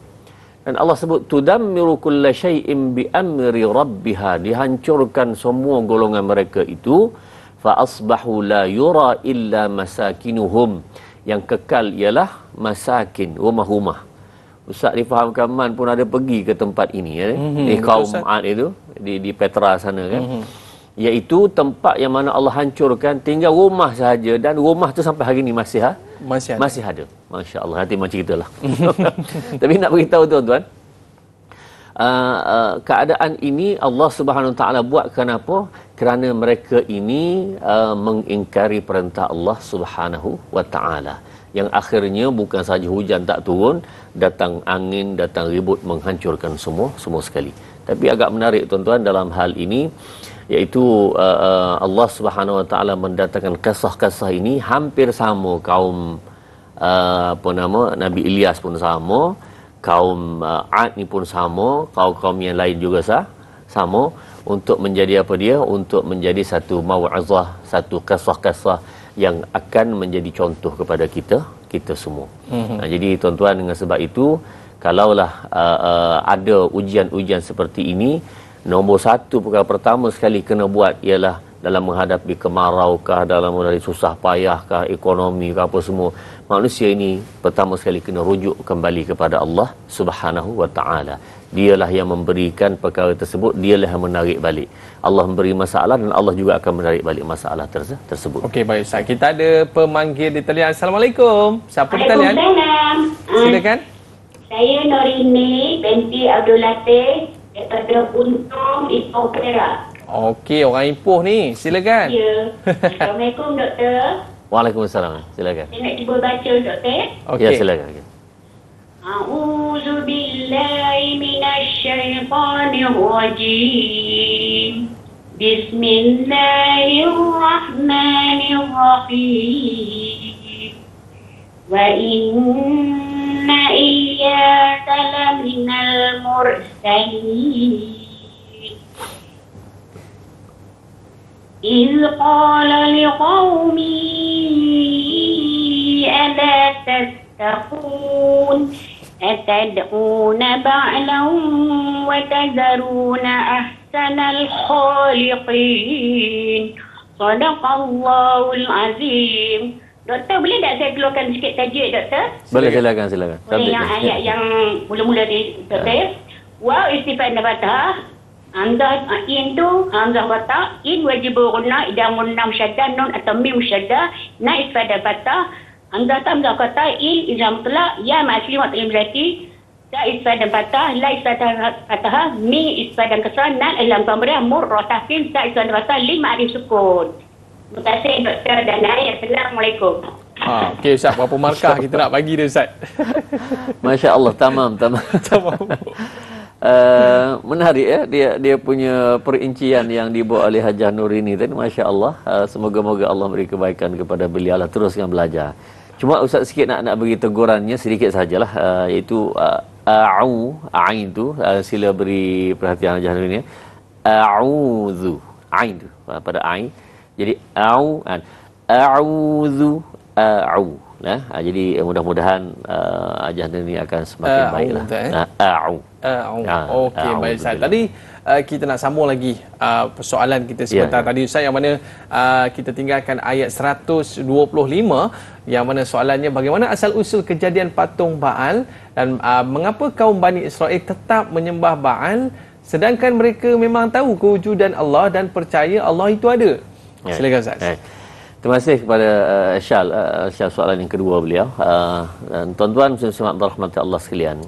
Dan Allah sebut tudammiru kulla syai'in bi amri rabbiha, dihancurkan semua golongan mereka itu. Fa asbahu la yura illa masakinuhum, yang kekal ialah masakin, rumah-rumah. Ustaz difahamkan Man pun ada pergi ke tempat ini di kaum Ad itu di Petra sana kan. Iaitu tempat yang mana Allah hancurkan, tinggal rumah sahaja, dan rumah tu sampai hari ni masih ada. Masya-Allah, hati macam itulah. Tapi nak beritahu tuan-tuan, keadaan ini Allah Subhanahu Wa Taala buat kenapa? Kerana mereka ini mengingkari perintah Allah Subhanahu Wa Taala, yang akhirnya bukan saja hujan tak turun, datang angin, datang ribut menghancurkan semua sekali. Tapi agak menarik tuan-tuan dalam hal ini, iaitu Allah Subhanahu Wa Taala mendatangkan kisah-kisah ini hampir sama kaum Nabi Ilyas pun sama, kaum Ad ni pun sama, kaum-kaum yang lain juga sama, untuk menjadi apa dia? Untuk menjadi satu mau'izah, satu kisah-kisah yang akan menjadi contoh kepada kita semua. Jadi tuan-tuan, dengan sebab itu, kalaulah ada ujian-ujian seperti ini, nombor satu perkara pertama sekali kena buat ialah dalam menghadapi kemarau kah, dalam menghadapi susah payah kah, ekonomi kah, apa semua, manusia ini pertama sekali kena rujuk kembali kepada Allah Subhanahu Wa Taala. Dialah yang memberikan perkara tersebut, dialah yang menarik balik. Allah memberi masalah dan Allah juga akan menarik balik masalah tersebut. Okey, baik Ustaz. Kita ada pemanggil di talian. Assalamualaikum. Siapa di talian? Waalaikumsalam. Silakan. Saya Norini binti Abdul Latif daripada Untung Ipoh Perak. Okey, orang Ipoh ni. Silakan. Ya. Assalamualaikum doktor. Waalaikumsalam. Silakan. Saya nak cuba baca doktor. Okey. Ya, silakan. A'udzu billahi minasy syaithanir rajim. Bismillahirrahmanirrahim. Wa inna iyyaka laminal mursalin. إذ قال لقومه ألا تتقون أتدعون بعلا وتذرون أحسن الخالقين صدق الله العظيم. Doktor, boleh tak saya keluarkan sikit tajuk doktor? Boleh, silakan. Boleh yang ayat yang mula-mula ni doktor. Wa istifan nabatah Hamzah in tu Hamzah fatah, in wajib guna idamun nam syaddah, nun atau mim syaddah, na isfada fatah, Hamzah tamzah kata, in izam tula, ya ma'asli wa talim zati, da isfada fatah, la isfada fatah, mi isfada kasar, nan ilam kamrah, mur rotafin, da isfada fatah, lima arif sukun. Terima kasih doktor dan ayat. Assalamualaikum. Okey Ustaz, berapa markah kita nak bagi dia Ustaz? Masya-Allah, tamam. Menarik ya, dia punya perincian yang dibuat oleh Hajah Nurini tadi, masya-Allah. Semoga-moga Allah beri kebaikan kepada beliau lah, teruskan belajar. Cuma Ustaz sikit nak bagi tegurannya sedikit sajalah, iaitu ain tu, sila beri perhatian Hajah Nurini. A'udzu, ain tu pada ain. Jadi a'udzu, Jadi mudah-mudahan ajar ini akan semakin baiklah. Okey, baik Ustaz. Tadi kita nak sambung lagi persoalan kita sebentar tadi Ustaz, yang mana kita tinggalkan ayat 125, yang mana soalannya bagaimana asal usul kejadian patung Baal dan mengapa kaum Bani Israel tetap menyembah Baal sedangkan mereka memang tahu kewujudan Allah dan percaya Allah itu ada. Silakan Ustaz. Terima kasih kepada Syal soalan yang kedua beliau. Dan tuan-tuan muslim rahmat Allah sekalian.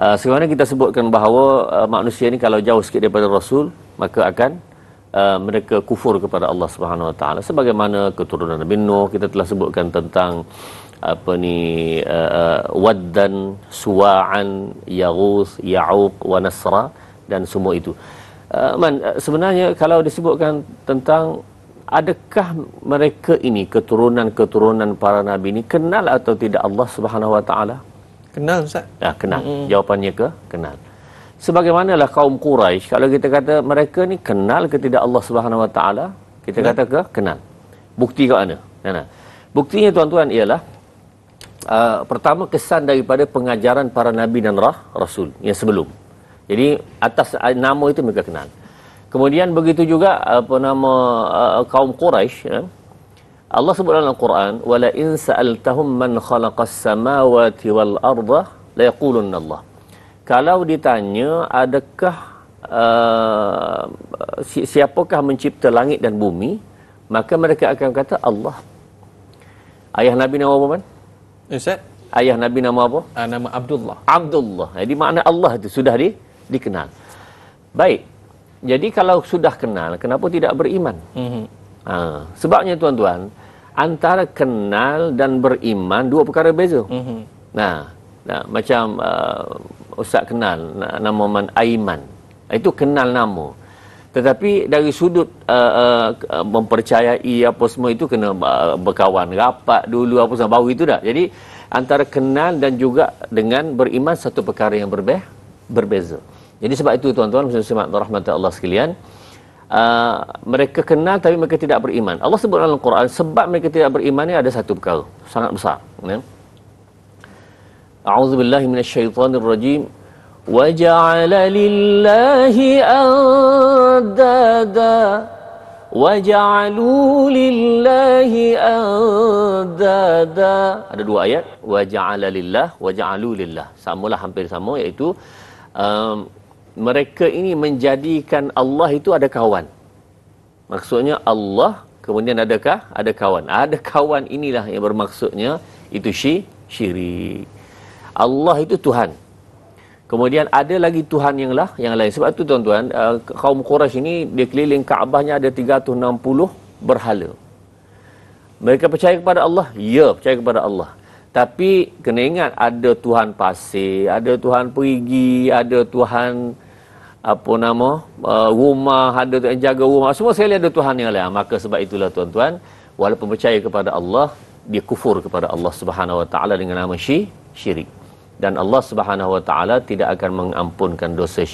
Sebagaimana kita sebutkan bahawa manusia ni kalau jauh sikit daripada Rasul, maka akan mereka kufur kepada Allah Subhanahu Wa Taala. Sebagaimana keturunan Nabi Nuh, kita telah sebutkan tentang Waddan, Suwa'an, Yaghuth, Ya'uq wa Nasra dan semua itu. Sebenarnya kalau disebutkan tentang adakah mereka ini keturunan para nabi ini kenal atau tidak Allah Subhanahu Wa Taala? Kenal Ustaz? Ya, kenal. Jawapannya kenal. Sebagaimanalah kaum Quraisy, kalau kita kata mereka ni kenal ke tidak Allah Subhanahu Wa Taala, kita kata ke kenal. Bukti kat mana? Buktinya tuan-tuan ialah pertama kesan daripada pengajaran para nabi dan rasul yang sebelum. Jadi atas nama itu mereka kenal. Kemudian begitu juga kaum Quraisy, Allah sebut dalam Al-Quran, wala in sa'altahum man khalaqas samawati wal arda la yaqulunna Allah. Kalau ditanya adakah siapakah mencipta langit dan bumi, maka mereka akan kata Allah. Ayah Nabi nama apa man? Ustaz? Ayah Nabi nama apa? Nama Abdullah. Abdullah. Jadi makna Allah itu sudah dikenal. Baik. Jadi kalau sudah kenal, kenapa tidak beriman? Sebabnya tuan-tuan, antara kenal dan beriman dua perkara beza. Nah, macam Ustaz kenal nama man Aiman. Itu kenal nama. Tetapi dari sudut mempercayai apa semua itu kena berkawan rapat dulu apa semua baru itu dah. Jadi antara kenal dan juga dengan beriman satu perkara yang berbeza. Jadi sebab itu tuan-tuan muslim rahmatan Allah sekalian, mereka kenal tapi mereka tidak beriman. Allah sebut dalam Al-Quran sebab mereka tidak beriman ni ada satu perkara sangat besar. A'udzubillahi minasyaitonirrajim. Wa ja'ala lillahi andada wa ja'alu lillahi andada. Ada dua ayat, wa ja'ala lillah wa ja'alu lillah. Samalah, hampir sama, iaitu mereka ini menjadikan Allah itu ada kawan. Maksudnya Allah, kemudian ada kawan. Ada kawan inilah yang bermaksudnya itu syirik. Allah itu Tuhan. Kemudian ada lagi Tuhan yang lain. Sebab itu tuan-tuan, kaum Quraisy ini di keliling Kaabahnya ada 360 berhala. Mereka percaya kepada Allah? Ya, percaya kepada Allah. Tapi kena ingat ada Tuhan pasir, ada Tuhan perigi, ada Tuhan rumah, ada Tuhan jaga rumah. Semua sekali ada Tuhan yang lain. Maka sebab itulah tuan-tuan, walaupun percaya kepada Allah, dia kufur kepada Allah Subhanahu Wa Taala dengan nama syirik. Dan Allah Subhanahu Wa Taala tidak akan mengampunkan dosa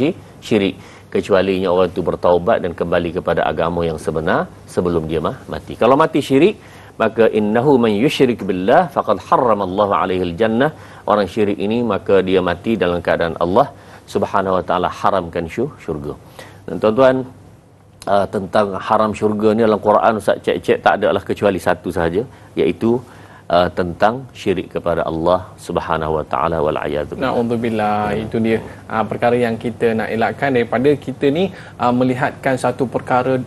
syirik kecuali orang itu bertaubat dan kembali kepada agama yang sebenar sebelum dia mati. Kalau mati syirik, maka innahu man yusyrik billah faqad harramallahu alaihi aljannah. Orang syirik ini maka dia mati dalam keadaan Allah Subhanahu Wa Taala haramkan syurga. Dan tuan-tuan, tentang haram syurga ni dalam Quran Ustaz cek tak ada lah kecuali satu sahaja, iaitu tentang syirik kepada Allah Subhanahu Wa Taala wal a'yadu billah. Na'udzubillah. Itu dia perkara yang kita nak elakkan daripada kita ni melihatkan satu perkara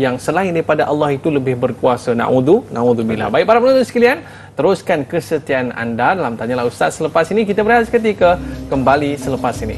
yang selain daripada Allah itu lebih berkuasa. Na'udzubillah. Baik para penonton sekalian, teruskan kesetiaan anda dalam Tanyalah Ustaz. Selepas ini kita berehat seketika, kembali selepas ini.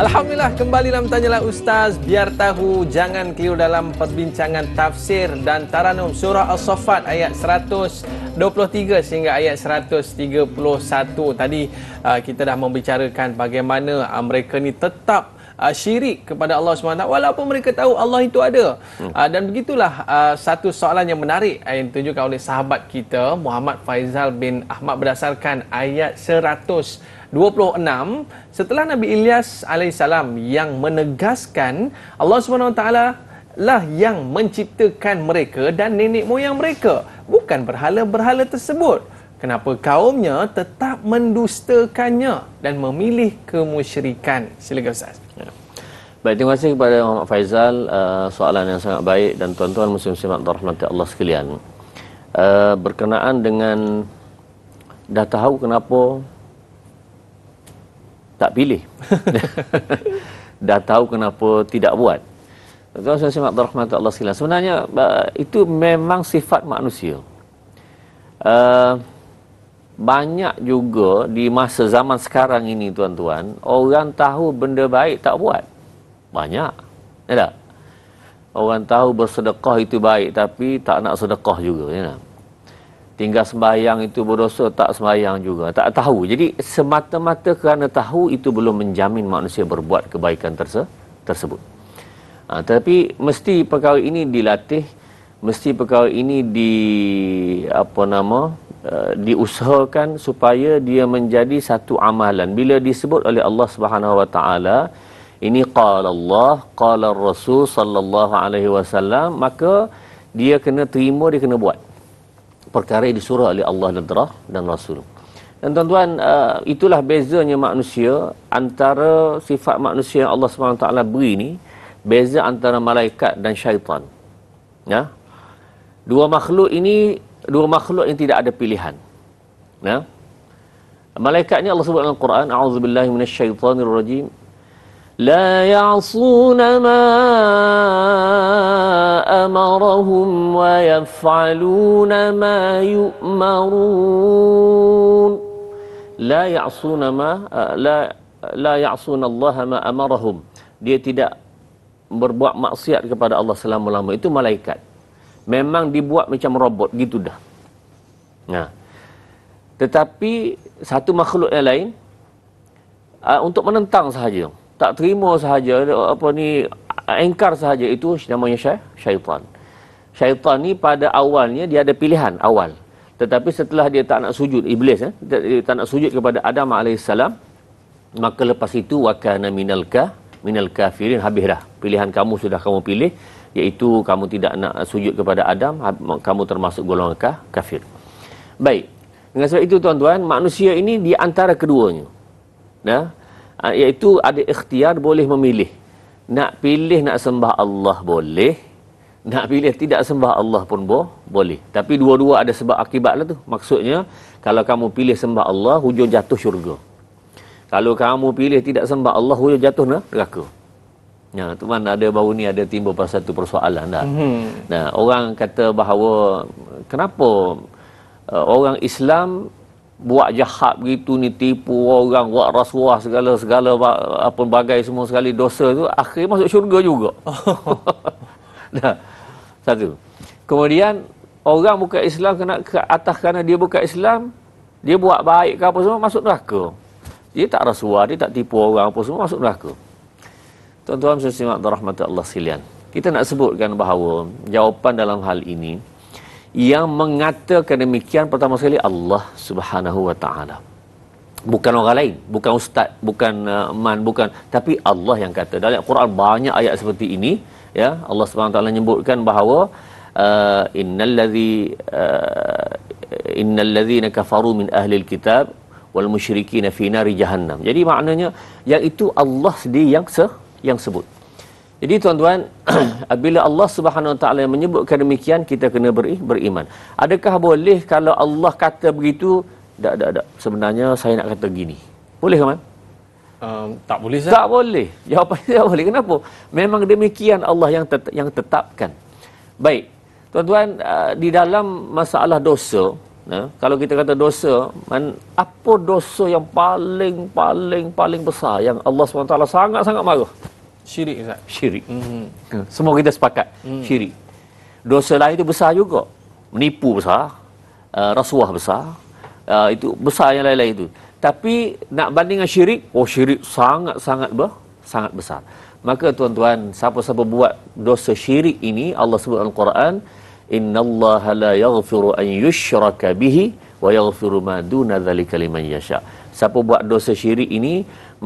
Alhamdulillah, kembali dalam Tanyalah Ustaz. Biar tahu, jangan keliru dalam perbincangan tafsir dan taranum surah As-Saffat ayat 123 sehingga ayat 131. Tadi kita dah membicarakan bagaimana mereka ni tetap syirik kepada Allah SWT walaupun mereka tahu Allah itu ada. Dan begitulah satu soalan yang menarik yang ditunjukkan oleh sahabat kita Muhammad Faizal bin Ahmad berdasarkan ayat 126 setelah Nabi Ilyas alaihissalam yang menegaskan Allah SWT lah yang menciptakan mereka dan nenek moyang mereka, bukan berhala-berhala tersebut. Kenapa kaumnya tetap mendustakannya dan memilih kemusyrikan? Silakan Ustaz. Baik, terima kasih kepada Muhammad Faizal, soalan yang sangat baik, dan tuan-tuan muslim-muslimat rahmati Allah sekalian. Berkenaan dengan dah tahu kenapa tak pilih. Dah tahu kenapa tidak buat. Tuan-tuan muslim-muslimat rahmati Allah sekalian. Sebenarnya itu memang sifat manusia. Banyak juga di masa zaman sekarang ini tuan-tuan, orang tahu benda baik tak buat. Banyak. Ya tak? Orang tahu bersedekah itu baik tapi tak nak sedekah juga. Ya tak? Tinggal sembahyang itu berdosa, tak sembahyang juga. Tak tahu. Jadi semata-mata kerana tahu itu belum menjamin manusia berbuat kebaikan tersebut. Tetapi mesti perkara ini dilatih, mesti perkara ini diusahakan supaya dia menjadi satu amalan. Bila disebut oleh Allah Subhanahu Wa Taala, ini qala Allah, qala Rasul sallallahu alaihi wasallam, maka dia kena terima, dia kena buat perkara yang disuruh oleh Allah dan Rasul. Dan tuan-tuan, itulah bezanya manusia antara sifat manusia yang Allah Subhanahu Wa Taala beri ni, beza antara malaikat dan syaitan. Ya. Dua makhluk yang tidak ada pilihan. Ya. Malaikat ni Allah sebut dalam Quran, a'udzubillahi minasyaitonirrajim. La ya'suna ma amarahum wa yaf'aluna ma yu'marun. La ya'suna la ya'suna Allah ma amarahum. Dia tidak berbuat maksiat kepada Allah selama-lama. Itu malaikat. Memang dibuat macam robot gitu dah. Nah. Tetapi satu makhluk yang lain untuk menentang sahaja, tak terima sahaja, engkar sahaja, itu namanya syaitan. Syaitan ni pada awalnya dia ada pilihan awal. Tetapi setelah dia tak nak sujud, iblis dia tak nak sujud kepada Adam alaihissalam, maka lepas itu wa kana minal kafirin, habis dah. Pilihan kamu sudah kamu pilih, iaitu kamu tidak nak sujud kepada Adam, kamu termasuk golongan kafir. Baik. Dengan sebab itu tuan-tuan, manusia ini di antara keduanya. Nah, iaitu ada ikhtiar, boleh memilih. Nak pilih nak sembah Allah boleh, nak pilih tidak sembah Allah pun boleh. Tapi dua-dua ada sebab akibat lah tu. Maksudnya, kalau kamu pilih sembah Allah, hujung jatuh syurga. Kalau kamu pilih tidak sembah Allah, hujung jatuh neraka. Ya, tuan, ada baru ni ada timbul pasal satu persoalan dah. Nah, orang kata bahawa kenapa orang Islam buat jahat begitu ni, tipu orang, buat rasuah segala apa bagai semua sekali dosa tu, akhir masuk syurga juga. Nah, satu. Kemudian orang bukan Islam kena ke atas kerana dia bukan Islam, dia buat baik ke apa semua, masuk neraka. Dia tak rasuah, dia tak tipu orang apa semua, masuk neraka. Tuan-tuan muslimat rahmat Allah sekalian, kita nak sebutkan bahawa jawapan dalam hal ini yang mengatakan demikian pertama sekali Allah Subhanahu Wa Taala. Bukan orang lain, bukan ustaz, bukan man, bukan, tapi Allah yang kata. Dalam Quran banyak ayat seperti ini, ya. Allah Subhanahu Wa Taala menyebutkan bahawa innal ladzina kafaru min ahli alkitab wal musyrikin fi nari jahannam. Jadi maknanya yang itu Allah sendiri yang sebut. Jadi tuan-tuan, bila Allah Subhanahu Wa Taala menyebutkan demikian, kita kena beriman. Adakah boleh kalau Allah kata begitu? Tak. Sebenarnya saya nak kata gini. Boleh ke, Man? Tak boleh, Zat. Tak boleh. Jawapannya tak boleh. Kenapa? Memang demikian Allah yang tetapkan. Baik. Tuan-tuan, di dalam masalah dosa, kalau kita kata dosa, apa dosa yang paling besar yang Allah SWT sangat-sangat marah? Syirik, Ustaz. Syirik. Semua kita sepakat. Syirik. Dosa lain itu besar juga. Menipu besar. Rasuah besar. Itu besar yang lain-lain itu. Tapi nak bandingkan syirik, syirik sangat-sangat sangat besar. Maka tuan-tuan, siapa-siapa buat dosa syirik ini, Allah sebut dalam Al-Quran, innallaha la yaghfiru an yushraka bihi wa yaghfiru ma duna dzalika liman yasha. Siapa buat dosa syirik ini,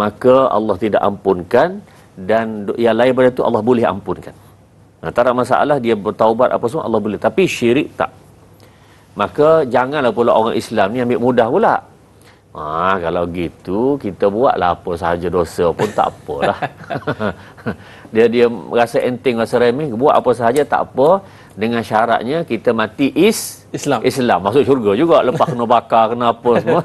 maka Allah tidak ampunkan, dan yang lain daripada itu Allah boleh ampunkan. Tak ada masalah dia bertaubat apa semua Allah boleh, tapi syirik tak. Maka janganlah pula orang Islam ni ambil mudah pula. Kalau gitu kita buatlah apa sahaja dosa pun tak apalah. dia rasa enteng, rasa remeh, buat apa sahaja tak apa, dengan syaratnya kita mati Islam masuk syurga juga, lepas kena bakar kena apa semua.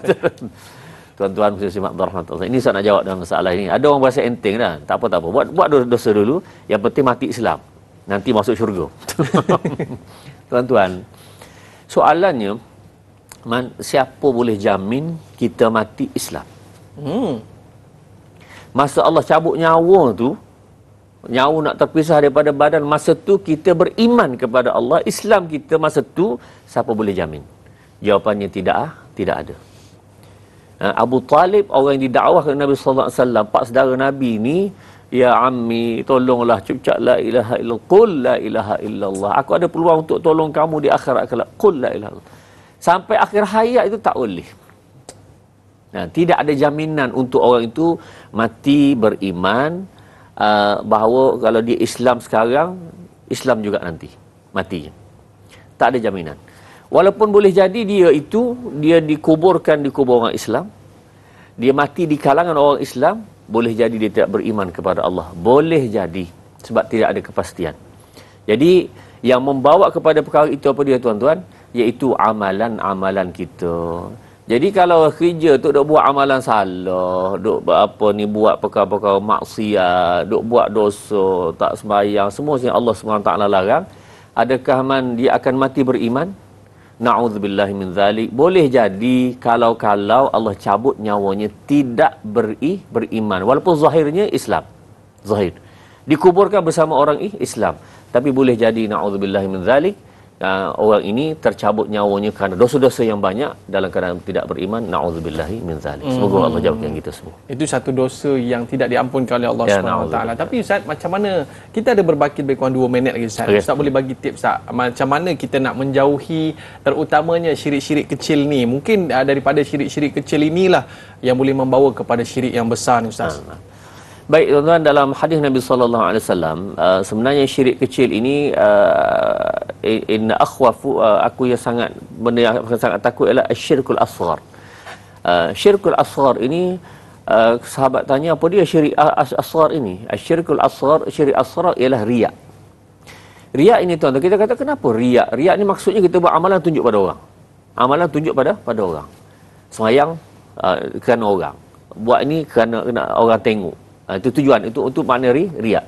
Tuan-tuan muslimat rahmatullah. Ini saya nak jawab dalam masalah ini. Ada orang berasa enteng dah. Tak apa. Buat dosa dulu, yang penting mati Islam. Nanti masuk syurga. Tuan-tuan, soalannya, siapa boleh jamin kita mati Islam? Masa Allah cabut nyawa tu, nyawa nak terpisah daripada badan, masa tu kita beriman kepada Allah, Islam kita masa tu, siapa boleh jamin? Jawapannya tidak ada. Abu Talib, orang yang didakwah kepada Nabi sallallahu alaihi wasallam, pak saudara Nabi ni, ya ammi, tolonglah ucap la ilaha illallah, qul la ilaha illallah. Aku ada peluang untuk tolong kamu di akhirat kelak. Qul la ilaha illallah. Sampai akhir hayat itu tak boleh. Tidak ada jaminan untuk orang itu mati beriman, bahawa kalau dia Islam sekarang, Islam juga nanti matinya. Tak ada jaminan. Walaupun boleh jadi dia dikuburkan di kubur orang Islam, dia mati di kalangan orang Islam, boleh jadi dia tidak beriman kepada Allah. Boleh jadi, sebab tidak ada kepastian. Jadi yang membawa kepada perkara itu apa dia tuan-tuan? Iaitu amalan-amalan kita. Jadi kalau kerja tu duk buat amalan salah, duk buat perkara-perkara maksiat, duk buat dosa, tak sembahyang, semua yang Allah SWT larang, adakah dia akan mati beriman? Na'udzubillahi min zalik. Boleh jadi kalau Allah cabut nyawanya tidak beriman, walaupun zahirnya Islam, zahir dikuburkan bersama orang Islam, tapi boleh jadi na'udzubillahi min zalik, orang ini tercabut nyawanya kerana dosa-dosa yang banyak dalam keadaan tidak beriman. Na'udzubillahi min zalik. Semoga Allah jauhkan kita semua. Itu satu dosa yang tidak diampunkan oleh Allah SWT. Tapi Ustaz, macam mana, kita ada berbaki lebih kurang 2 minit lagi Ustaz. Ustaz boleh bagi tips Ustaz, macam mana kita nak menjauhi terutamanya syirik-syirik kecil ni? Mungkin daripada syirik-syirik kecil inilah yang boleh membawa kepada syirik yang besar ni Ustaz. Baik tuan-tuan, dalam hadis Nabi sallallahu alaihi wasallam, sebenarnya syirik kecil ini inna akhwafu, aku yang sangat takut ialah asyirkul asghar. Syirkul asghar ini, sahabat tanya apa dia syirik asghar ini? Asyirkul asghar, syirik asghar ialah riya. Riya ini tuan-tuan, kita kata kenapa riya? Riya ni maksudnya kita buat amalan tunjuk pada orang. Amalan tunjuk pada orang. Sembahyang kerana orang. Buat ini kerana orang tengok. Itu tujuan, itu makna riya.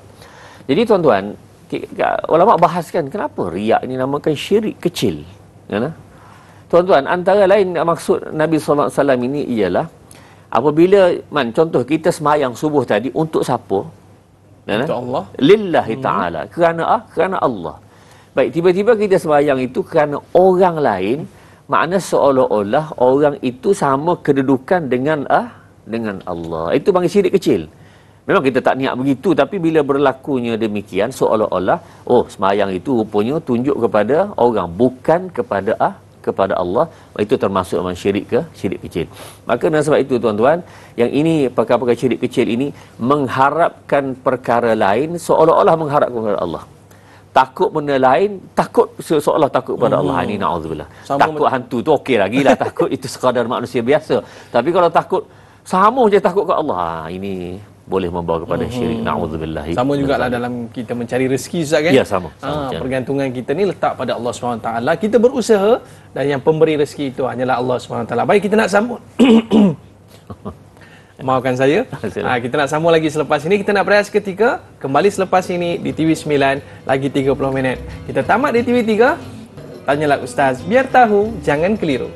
Jadi tuan-tuan, ulama bahaskan kenapa riya ini namakan syirik kecil. Tuan-tuan, antara lain maksud Nabi sallallahu alaihi wasallam ini ialah apabila contoh kita sembahyang subuh tadi untuk siapa? Untuk Allah. Lillahi ta'ala, kerana Allah. Baik, tiba-tiba kita sembahyang itu kerana orang lain, makna seolah-olah orang itu sama kedudukan dengan Allah. Itu panggil syirik kecil. Memang kita tak niat begitu, tapi bila berlakunya demikian, seolah-olah sembahyang itu rupanya tunjuk kepada orang, bukan kepada Allah. Itu termasuk syirik kecil. Maka dengan sebab itu tuan-tuan, yang ini perkara-perkara syirik kecil ini mengharapkan perkara lain seolah-olah mengharapkan kepada Allah. Takut benda lain, seolah takut pada Allah. Ini na'udzubillah. Takut hantu tu okey lagi lah. Takut itu sekadar manusia biasa. Tapi kalau takut sama je takut ke Allah, ini boleh membawa kepada syirik. Na'udzubillah. Sama jugalah dalam kita mencari rezeki Ustaz kan? Ya, sama pergantungan kita ni letak pada Allah SWT. Kita berusaha dan yang pemberi rezeki itu hanyalah Allah SWT. Baik, kita nak sambung. Maafkan saya. Kita nak sambung lagi selepas ini. Kita nak berehat seketika. Kembali selepas ini di TV9 lagi 30 minit. Kita tamat di TV3. Tanyalah Ustaz, biar tahu, jangan keliru.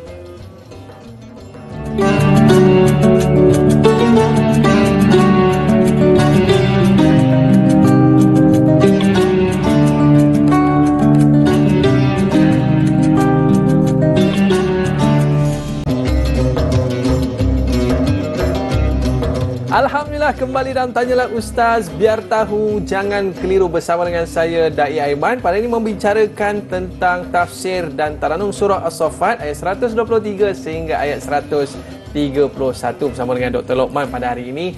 Alhamdulillah, kembali dalam Tanyalah Ustaz. Biar tahu, jangan keliru, bersama dengan saya, Da'i Aiman. Pada ini membicarakan tentang tafsir dan taranum surah As-Saffat ayat 123 sehingga ayat 131 bersama dengan Dr. Lokman pada hari ini.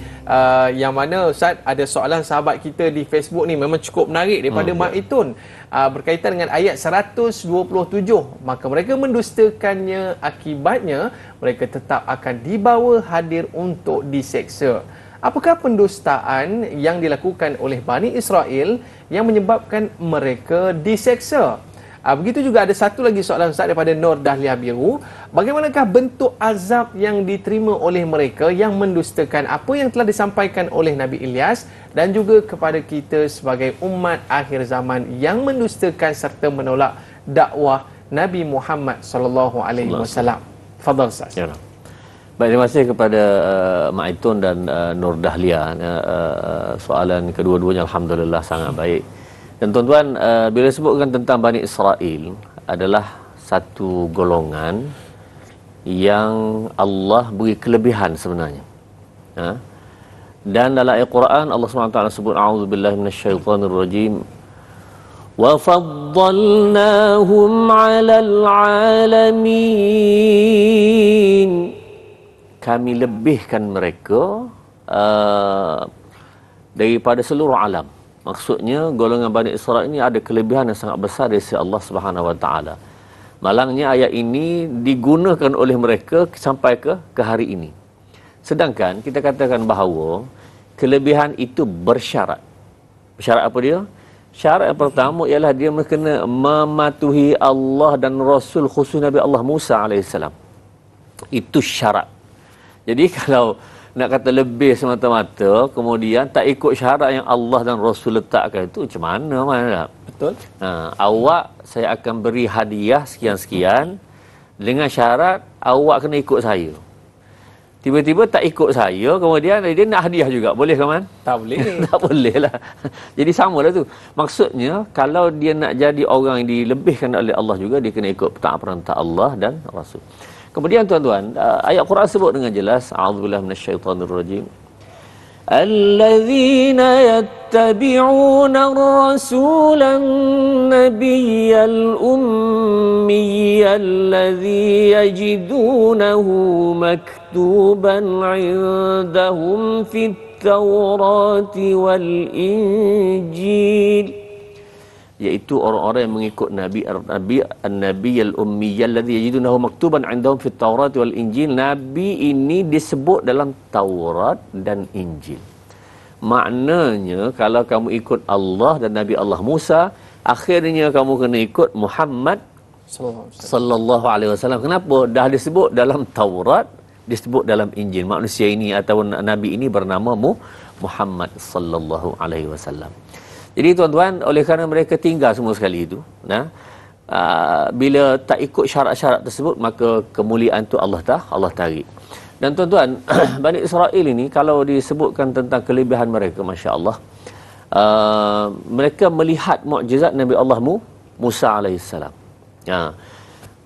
Yang mana Ustaz, ada soalan sahabat kita di Facebook ni memang cukup menarik daripada Mak Itun. Berkaitan dengan ayat 127. Maka mereka mendustakannya, akibatnya mereka tetap akan dibawa hadir untuk diseksa. Apakah pendustaan yang dilakukan oleh Bani Israel yang menyebabkan mereka diseksa? Begitu juga ada satu lagi soalan Ustaz daripada Nur Dahlia Biru. Bagaimanakah bentuk azab yang diterima oleh mereka yang mendustakan apa yang telah disampaikan oleh Nabi Ilyas dan juga kepada kita sebagai umat akhir zaman yang mendustakan serta menolak dakwah Nabi Muhammad sallallahu alaihi wasallam? Fadhal Ustaz. Ya. Baik, terima kasih kepada Mak Itun dan Nur Dahlia. Soalan kedua-duanya alhamdulillah sangat baik. Dan tuan-tuan, bila sebutkan tentang Bani Israel adalah satu golongan yang Allah beri kelebihan sebenarnya. Dan dalam Al-Quran Allah SWT sebut, a'udzubillahi minasyaitonirrajim, wa faddalnahum 'alal 'alamin. Kami lebihkan mereka daripada seluruh alam. Maksudnya golongan Bani Israel ini ada kelebihan yang sangat besar dari sisi Allah Subhanahu Wa Taala. Malangnya ayat ini digunakan oleh mereka sampai ke hari ini. Sedangkan kita katakan bahawa kelebihan itu bersyarat. Syarat apa dia? Syarat yang pertama ialah dia kena mematuhi Allah dan Rasul, khusus Nabi Allah Musa alaihissalam. Itu syarat. Jadi kalau nak kata lebih semata-mata kemudian tak ikut syarat yang Allah dan Rasul letakkan, itu macam mana? Betul. Awak saya akan beri hadiah sekian-sekian dengan syarat awak kena ikut saya. Tiba-tiba tak ikut saya, kemudian dia nak hadiah juga. Boleh ke Man? Tak boleh. Tak boleh lah. Jadi samalah tu. Maksudnya kalau dia nak jadi orang yang dilebihkan oleh Allah juga, dia kena ikut taat perintah Allah dan Rasul. Kemudian tuan-tuan, ayat Quran sebut dengan jelas, a'udzubillahi minasyaitonirrajim, alladzina yattabi'una ar-rasulan nabiyyal ummiyyal ladzi yajidunahu maktuban 'indahum fit tawrati wal injil, iaitu orang-orang yang mengikut Nabi al-Ummi alladhi yajidunahu maktuban 'indahum fit Taurat wal Injil. Nabi ini disebut dalam Taurat dan Injil. Maknanya kalau kamu ikut Allah dan Nabi Allah Musa, akhirnya kamu kena ikut Muhammad sallallahu alaihi wasallam. Kenapa? Dah disebut dalam Taurat, disebut dalam Injil. Manusia ini atau Nabi ini bernama Muhammad sallallahu alaihi wasallam. Jadi tuan-tuan, oleh kerana mereka tinggal semua sekali itu, bila tak ikut syarat-syarat tersebut, maka kemuliaan itu Allah tarik. Dan tuan-tuan, Bani Israel ini kalau disebutkan tentang kelebihan mereka, Masya Allah, mereka melihat mukjizat Nabi Allah Musa AS.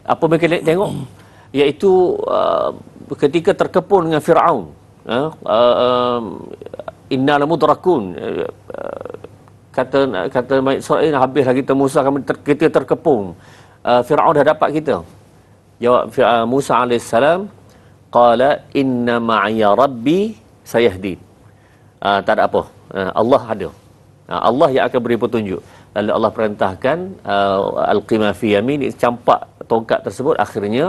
Apa mereka tengok? Iaitu ketika terkepung dengan Fir'aun, inna lamudrakun, kata Bani Israel, habislah kita Musa, kita terkepung, Fir'aun dah dapat kita. Jawab Musa AS, qala inna ma'iya rabbi sayahdin. Tak ada apa, Allah ada, Allah yang akan beri petunjuk. Lalu Allah perintahkan alqima fi yamin, campak tongkat tersebut, akhirnya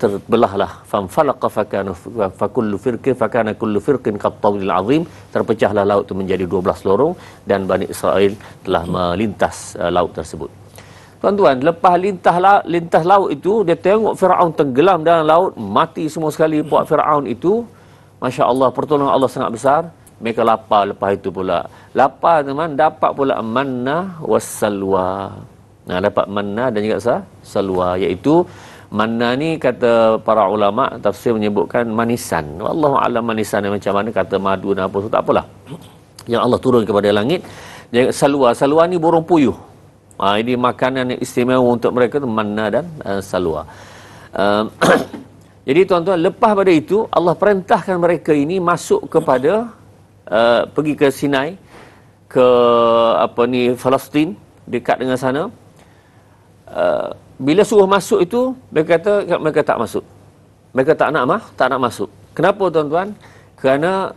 terbelahlah, famfalaqa fakullu firqin fakana kullu firqin qattawil azim, terpecahlah laut itu menjadi 12 lorong dan Bani Israel telah melintas laut tersebut. Tuan-tuan, lepas lintas laut itu, dia tengok Firaun tenggelam dalam laut, mati semua sekali puak Firaun itu. Masya Allah, pertolongan Allah sangat besar. Mereka lapar lepas itu pula. Lapar teman, dapat pula manna wassalwa. Dapat manna dan juga salwa, iaitu manna ni kata para ulama tafsir menyebutkan manisan. Wallahu a'lam manisan macam mana, kata madu dan apa tu, tak apalah. Yang Allah turun kepada langit. Salwa ni burung puyuh. Ini makanan yang istimewa untuk mereka tu, manna dan salwa. Jadi tuan-tuan, lepas pada itu Allah perintahkan mereka ini masuk kepada pergi ke Sinai, ke Palestin, dekat dengan sana. Bila suruh masuk itu, mereka kata mereka tak masuk. Mereka tak nak masuk. Kenapa tuan-tuan? Kerana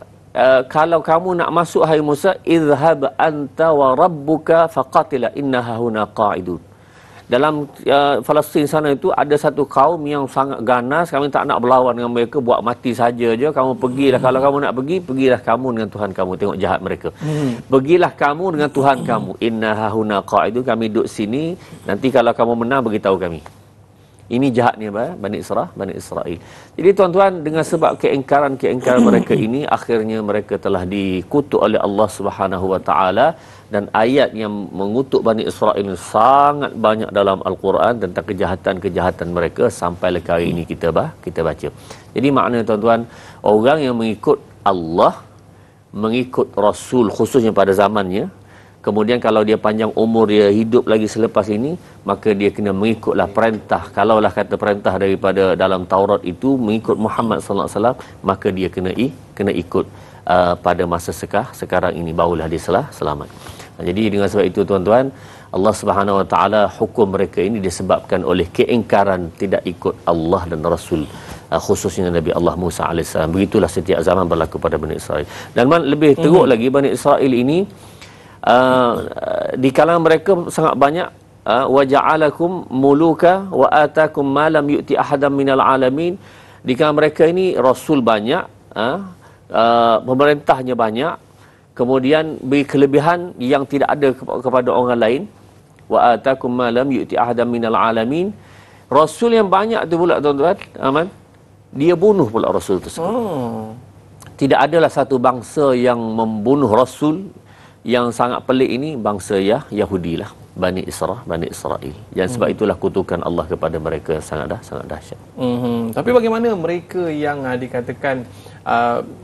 kalau kamu nak masuk, hai Musa, izhab anta wa rabbuka faqatila inna hahuna qa'idun. Dalam Palestin sana itu ada satu kaum yang sangat ganas, kami tak nak berlawan dengan mereka, buat mati saja je. Kamu pergilah, kalau kamu nak pergi, pergilah kamu dengan Tuhan kamu. Tengok jahat mereka. Pergilah kamu dengan Tuhan kamu. Inna hahuna qa'idun, kami duduk sini, nanti kalau kamu menang beritahu kami. Ini jahatnya Bani Israel. Jadi tuan-tuan, dengan sebab keingkaran mereka ini, akhirnya mereka telah dikutuk oleh Allah Subhanahu wa taala, dan ayat yang mengutuk Bani Israel ini sangat banyak dalam Al-Quran tentang kejahatan mereka sampai kali ini kita baca. Jadi maknanya tuan-tuan, orang yang mengikut Allah, mengikut Rasul khususnya pada zamannya, kemudian kalau dia panjang umur, dia hidup lagi selepas ini, maka dia kena mengikutlah perintah. Kalaulah kata perintah daripada dalam Taurat itu mengikut Muhammad sallallahu alaihi wasallam, maka dia kena ikut pada masa sekarang ini, barulah dia selamat. Jadi dengan sebab itu tuan-tuan, Allah Subhanahu wa taala hukum mereka ini disebabkan oleh keingkaran tidak ikut Allah dan Rasul, khususnya Nabi Allah Musa AS. Begitulah setiap zaman berlaku pada Bani Israel. Dan lebih teruk lagi, Bani Israel ini di kalangan mereka sangat banyak wa ja'alakum muluka wa atakum ma lam yu'ti ahadan minal alamin. Di kalangan mereka ini rasul banyak, pemerintahnya banyak, kemudian beri kelebihan yang tidak ada kepada orang lain. Wa atakum ma lam yu'ti ahadan minal alamin. Rasul yang banyak tu pula tuan-tuan, aman, dia bunuh pula rasul tersebut. Tidak adalah satu bangsa yang membunuh rasul. Yang sangat pelik ini bangsa Yahudi lah, Bani Israel. Dan sebab itulah kutukan Allah kepada mereka sangat dahsyat. Tapi bagaimana mereka yang dikatakan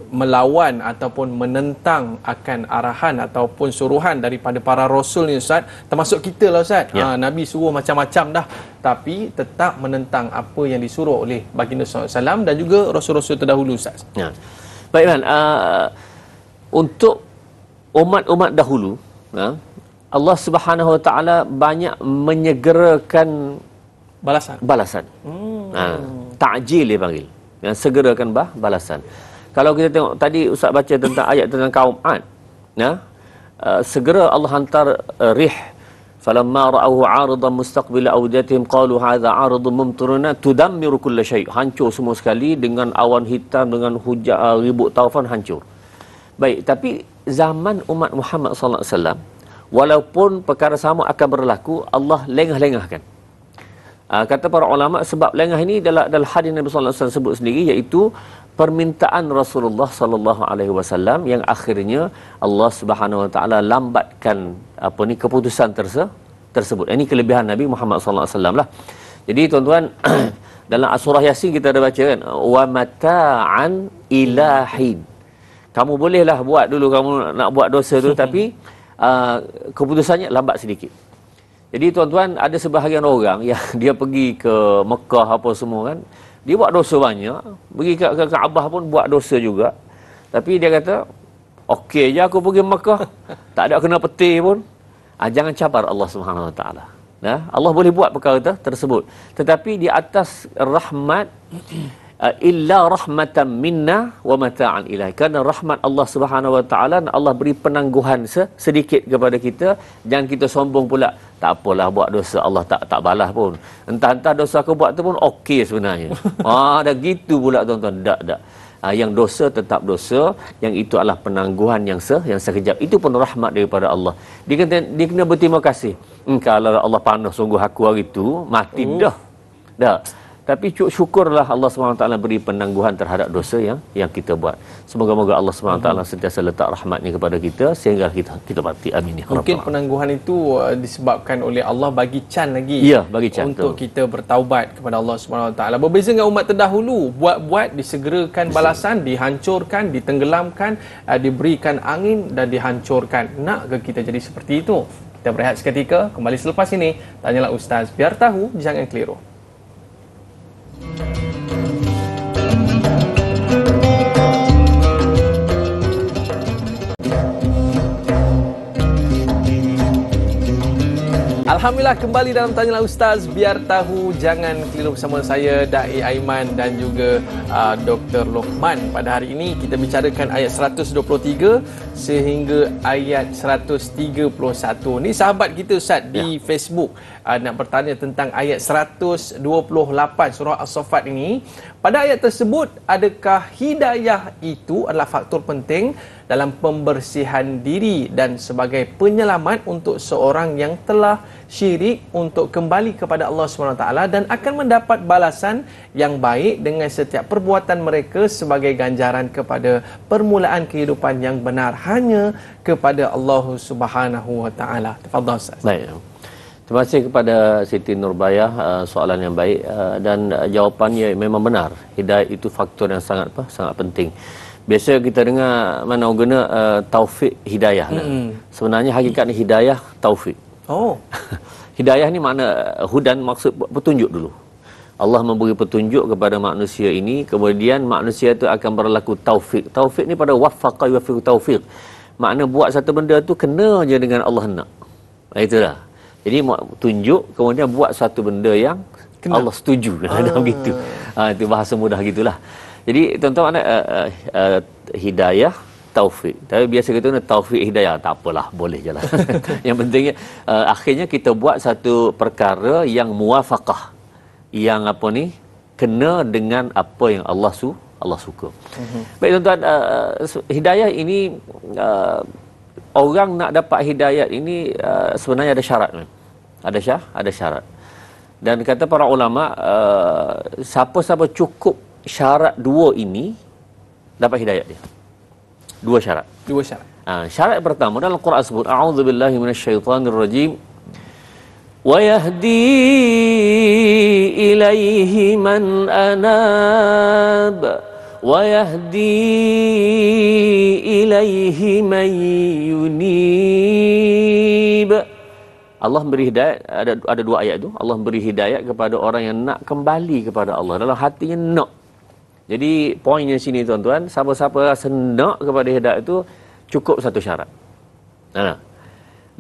melawan ataupun menentang akan arahan ataupun suruhan daripada para rasul ni Ustaz, termasuk kita lah Ustaz, Nabi suruh macam-macam dah, tapi tetap menentang apa yang disuruh oleh baginda SAW dan juga rasul-rasul terdahulu Ustaz. Baik Man, untuk umat-umat dahulu, Allah Subhanahu wa taala banyak menyegerakan balasan. Ta'jil dia panggil. Yang segerakan balasan. Kalau kita tengok tadi Ustaz baca tentang ayat tentang kaum Ad, segera Allah hantar rih. Falamma ra'awhu 'aridan mustaqbil awdatihim qalu hadha 'aridun mumtiruna tudammiru kull syai'. Hancur semua sekali dengan awan hitam, dengan hujan, ribut taufan, hancur. Baik, tapi zaman umat Muhammad sallallahu alaihi wasallam, walaupun perkara sama akan berlaku, Allah lengah-lengahkan. Kata para ulama, sebab lengah ini dalam hadis Nabi sallallahu alaihi wasallam sebut sendiri, iaitu permintaan Rasulullah sallallahu alaihi wasallam yang akhirnya Allah Subhanahu wa taala lambatkan keputusan tersebut. Ini kelebihan Nabi Muhammad sallallahu alaihi wasallam lah. Jadi tuan-tuan, dalam surah Yasin kita ada baca kan, wa mata'an ilahin. Kamu bolehlah buat dulu, kamu nak buat dosa tu, tapi keputusannya lambat sedikit. Jadi tuan-tuan, ada sebahagian orang yang dia pergi ke Mekah apa semua kan, dia buat dosa banyak, pergi ke Kaabah pun buat dosa juga, tapi dia kata okey je aku pergi Mekah, tak ada kena peti pun. Jangan cabar Allah Subhanahu wa taala. Allah boleh buat perkara tersebut, tetapi di atas rahmat, illa rahmatan minna wa mata'an ilahi. Kerana rahmat Allah Subhanahu wa taala, Allah beri penangguhan sedikit kepada kita. Jangan kita sombong pula, tak apalah buat dosa Allah tak balas pun, entah-entah dosa aku buat tu pun okey sebenarnya. Dah gitu pula tuan-tuan. Tak. Yang dosa tetap dosa, yang itu adalah penangguhan yang sekejap. Itu pun rahmat daripada Allah. Dia kena berterima kasih. Kalau Allah panas sungguh aku hari tu, mati dah. Tapi syukurlah Allah SWT beri penangguhan terhadap dosa yang kita buat. Semoga-moga Allah SWT sentiasa letak rahmatnya kepada kita sehingga kita mati. Amin. Mungkin penangguhan itu disebabkan oleh Allah bagi can lagi. Ya, bagi can untuk kita bertaubat kepada Allah SWT. Berbeza dengan umat terdahulu, buat-buat disegerakan balasan, dihancurkan, ditenggelamkan, diberikan angin dan dihancurkan. Nak ke kita jadi seperti itu? Kita berehat seketika, kembali selepas ini. Tanyalah Ustaz, biar tahu, jangan keliru. Alhamdulillah, kembali dalam Tanyalah Ustaz. Biar tahu, jangan keliru bersama saya, Da'i Aiman dan juga Dr. Luqman. Pada hari ini kita bicarakan ayat 123 sehingga ayat 131. Ni sahabat kita Ustaz di Facebook nak bertanya tentang ayat 128 surah As-Saffat ini. Pada ayat tersebut, adakah hidayah itu adalah faktor penting dalam pembersihan diri dan sebagai penyelamat untuk seorang yang telah syirik untuk kembali kepada Allah SWT dan akan mendapat balasan yang baik dengan setiap perbuatan mereka sebagai ganjaran kepada permulaan kehidupan yang benar hanya kepada Allah Subhanahu Wa Taala. Tafadhal Ustaz. Baik. Terima kasih kepada Siti Nurbayah, soalan yang baik, dan jawapannya memang benar. Hidayah itu faktor yang sangat penting. Biasa kita dengar mana guna taufik hidayah lah. Sebenarnya hakikatnya hidayah taufik. Oh. Hidayah ni makna hudan, maksud petunjuk dulu. Allah memberi petunjuk kepada manusia ini, kemudian manusia itu akan berlaku taufik. Taufik ni pada waffaqa yuwaffiqu taufik. Makna buat satu benda tu kena je dengan Allah nak. Itulah. Jadi tunjuk, kemudian buat satu benda yang kena. Allah setuju. Dalam gitu. Itu bahasa mudah gitulah. Jadi tuan-tuan, hidayah taufik. Tapi biasa kita guna taufik hidayah, tak apalah, boleh je lah. Yang pentingnya akhirnya kita buat satu perkara yang muwafaqah, yang kena dengan apa yang Allah suka. Baik tuan-tuan, hidayah ini orang nak dapat hidayat ini sebenarnya ada syarat. Ada syarat. Dan kata para ulama, siapa-siapa cukup syarat dua ini dapat hidayat dia. Dua syarat. Syarat pertama dalam Quran sebut, a'udzubillahi minasyaitonirrajim, wa yahdi ilaihi man anab wa yahdi ilaihi man yunib. Allah beri hidayat, ada dua ayat tu. Allah beri hidayat kepada orang yang nak kembali kepada Allah, dalam hatinya nak. Jadi poinnya sini tuan-tuan, siapa-siapa rasa nak kepada hidayat itu cukup satu syarat.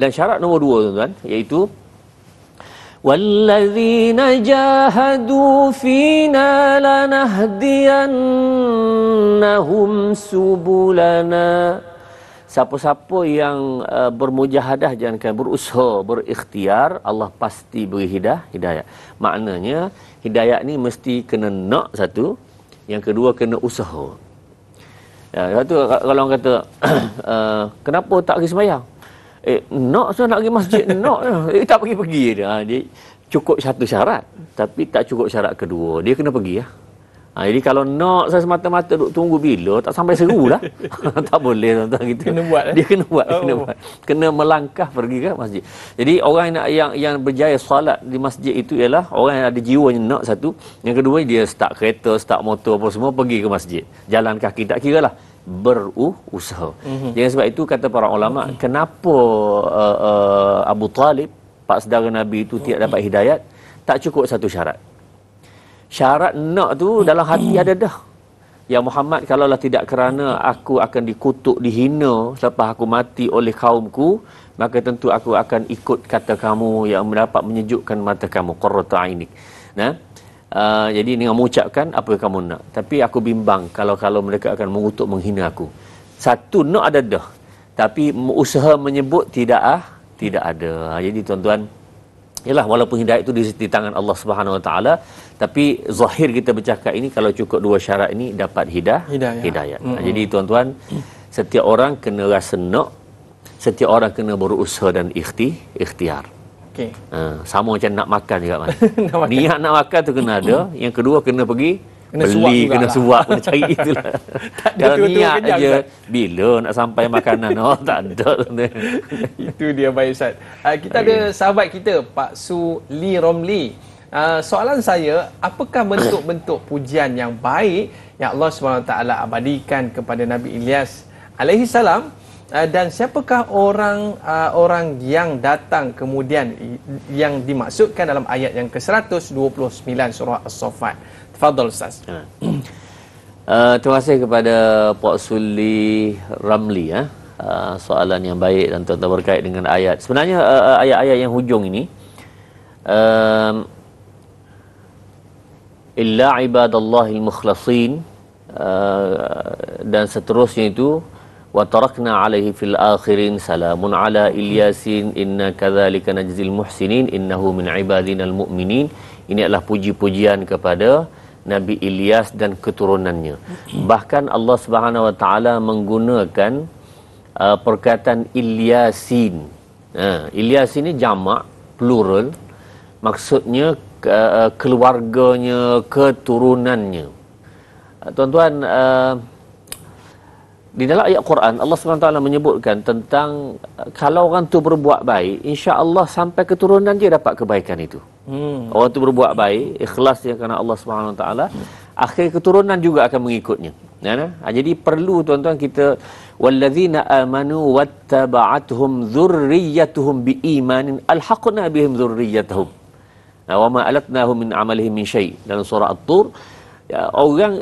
Dan syarat nombor dua tuan-tuan, iaitu wallazina jahadu fina lanahdiyannahum subulana. Siapa-siapa yang bermujahadah, jangan berusaha, berikhtiar, Allah pasti beri hidayah. Maknanya hidayah ni mesti kena nak satu, yang kedua kena usaha. Satu, kalau orang kata kenapa tak pergi sembahyang? Nak saya nak pergi masjid, nak tak pergi dia. Dia cukup satu syarat, tapi tak cukup syarat kedua. Dia kena pergi ya. Jadi kalau nak saya semata-mata duk tunggu bila, tak sampai seru lah. Tak boleh tuan-tuan gitu. Dia kena buat. Kena melangkah pergi ke masjid. Jadi orang yang berjaya solat di masjid itu ialah orang yang ada jiwanya nak satu. Yang kedua, dia start kereta, start motor apa semua, pergi ke masjid. Jalan kaki, tak kira lah, berusaha. Jangan sebab itu kata para ulama, kenapa Abu Talib, pak saudara Nabi itu tidak dapat hidayat? Tak cukup satu syarat. Syarat nak tu dalam hati ada dah. Ya Muhammad, kalaulah tidak kerana aku akan dikutuk, dihina selepas aku mati oleh kaumku, maka tentu aku akan ikut kata kamu yang mendapat menyejukkan mata kamu, qurratu ainik. Jadi dengan mengucapkan apa yang kamu nak. Tapi aku bimbang kalau mereka akan mengutuk, menghina aku. Satu nak ada dah, tapi usaha menyebut tidak ada. Jadi tuan-tuan, yalah, walaupun hidayah itu di tangan Allah Subhanahu Wa Taala, tapi zahir kita bercakap ini, kalau cukup dua syarat ini dapat hidayah. Jadi tuan-tuan, setiap orang kena rasa nak, setiap orang kena berusaha dan ikhtiar. Okey. Sama macam nak makan juga kan. Niat nak makan tu kena ada, yang kedua kena pergi beli, kena suap, kena cari itulah. Kalau niat aja bila nak sampai makanan, tak ada. Itu dia, baik Ustaz. Kita ada sahabat kita, Pak Su Lee Romli. Soalan saya, apakah bentuk-bentuk pujian yang baik yang Allah SWT abadikan kepada Nabi Ilyas alaihi salam, dan siapakah orang yang datang kemudian yang dimaksudkan dalam ayat yang ke-129 surah As-Saffat? Tafadhal Ustaz. Terima kasih kepada Pak Suli Ramli soalan yang baik dan tuan-tuan berkait dengan ayat. Sebenarnya ayat-ayat yang hujung ini illa ibadallahil mukhlasin, dan seterusnya itu, wa tarakna alaihi fil akhirin salamun ala ilyasin inna kadzalika najzil muhsinin innahu min ibadinal mu'minin. Ini adalah puji-pujian kepada Nabi Ilyas dan keturunannya. Bahkan Allah Subhanahu wa taala menggunakan perkataan Ilyasin. Ilyas ini jamak, plural, maksudnya keluarganya, keturunannya. Tuan-tuan, di dalam ayat Quran Allah SWT menyebutkan tentang kalau orang tu berbuat baik, insya-Allah sampai keturunan dia dapat kebaikan itu. Orang tu berbuat baik, ikhlas dia kerana Allah SWT, akhir keturunan juga akan mengikutnya. Jadi perlu tuan-tuan kita, wallazina amanu wattaba'athum dzurriyyatuhum biimanin alhaqna bihim dzurriyyatahum wa ma alatnahum min amalihim min syai', dalam surah At-Tur. Orang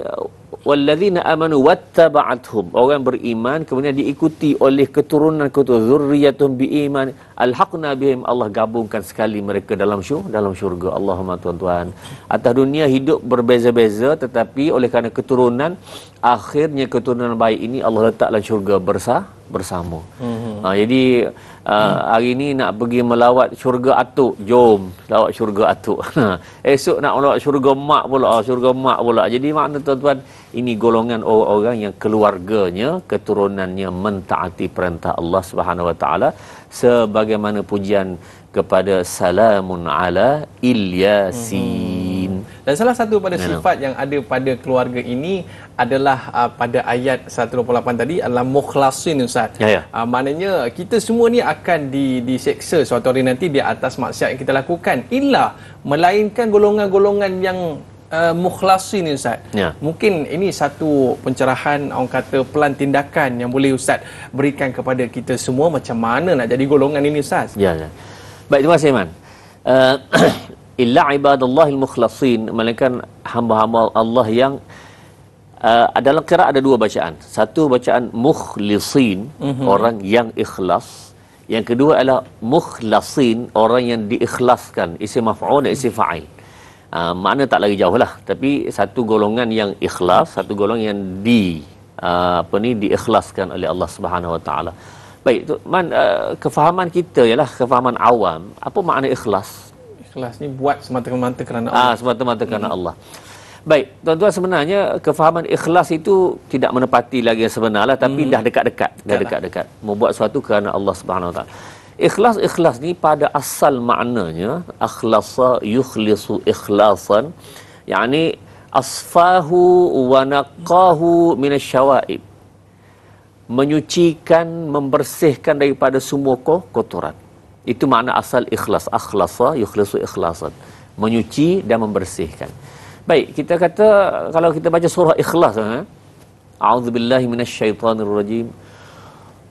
wallazina amanu wattaba'athum, orang beriman kemudian diikuti oleh keturunan dzurriyyatuhum biiman alhaqna bihim, Allah gabungkan sekali mereka dalam syurga. Allahumma, tuan-tuan, atas dunia hidup berbeza-beza, tetapi oleh kerana keturunan, akhirnya keturunan baik ini Allah letak dalam syurga bersama. Jadi hari ini nak pergi melawat syurga atuk, jom lawat syurga atuk. Esok nak melawat syurga mak pula, Jadi makna, tuan-tuan, ini golongan orang-orang yang keluarganya, keturunannya mentaati perintah Allah Subhanahu wa taala, sebagaimana pujian kepada salamun ala Ilyasin. Dan salah satu pada sifat yang ada pada keluarga ini adalah pada ayat 128 tadi adalah mukhlasin, Ustaz. Maknanya kita semua ni akan diseksa suatu hari nanti di atas maksiat yang kita lakukan, melainkan golongan-golongan yang mukhlasin, Ustaz. Mungkin ini satu pencerahan, orang kata pelan tindakan yang boleh Ustaz berikan kepada kita semua, macam mana nak jadi golongan ini, Ustaz? Baik, terima kasih, Man. Illa ibadallahil mukhlasin, melainkan hamba-hamba Allah yang dalam qiraat ada dua bacaan. Satu bacaan mukhlisin, orang yang ikhlas. Yang kedua adalah mukhlasin, orang yang diikhlaskan, isim maf'ul dan isim fa'il. Makna tak lagi jauh lah, tapi satu golongan yang ikhlas, satu golongan yang diikhlaskan oleh Allah Subhanahu wa taala. Baik, tu, Man, kefahaman kita ialah kefahaman awam. Apa makna ikhlas? Ikhlas ni buat semata-mata kerana Allah. Semata-mata kerana Allah. Baik, tuan-tuan, sebenarnya kefahaman ikhlas itu tidak menepati lagi yang sebenarlah, tapi dah dekat-dekat. Membuat sesuatu kerana Allah Subhanahu wa taala. Ikhlas ni pada asal maknanya akhlasa yukhlisu ikhlasan, yakni asfahu wa naqahu minasyawaib, menyucikan, membersihkan daripada semua kotoran. Itu makna asal ikhlas. Akhlasa yukhlisu ikhlasan, menyuci dan membersihkan. Baik, kita kata kalau kita baca surah Ikhlas, a'udzubillahi minasyaitonirrajim.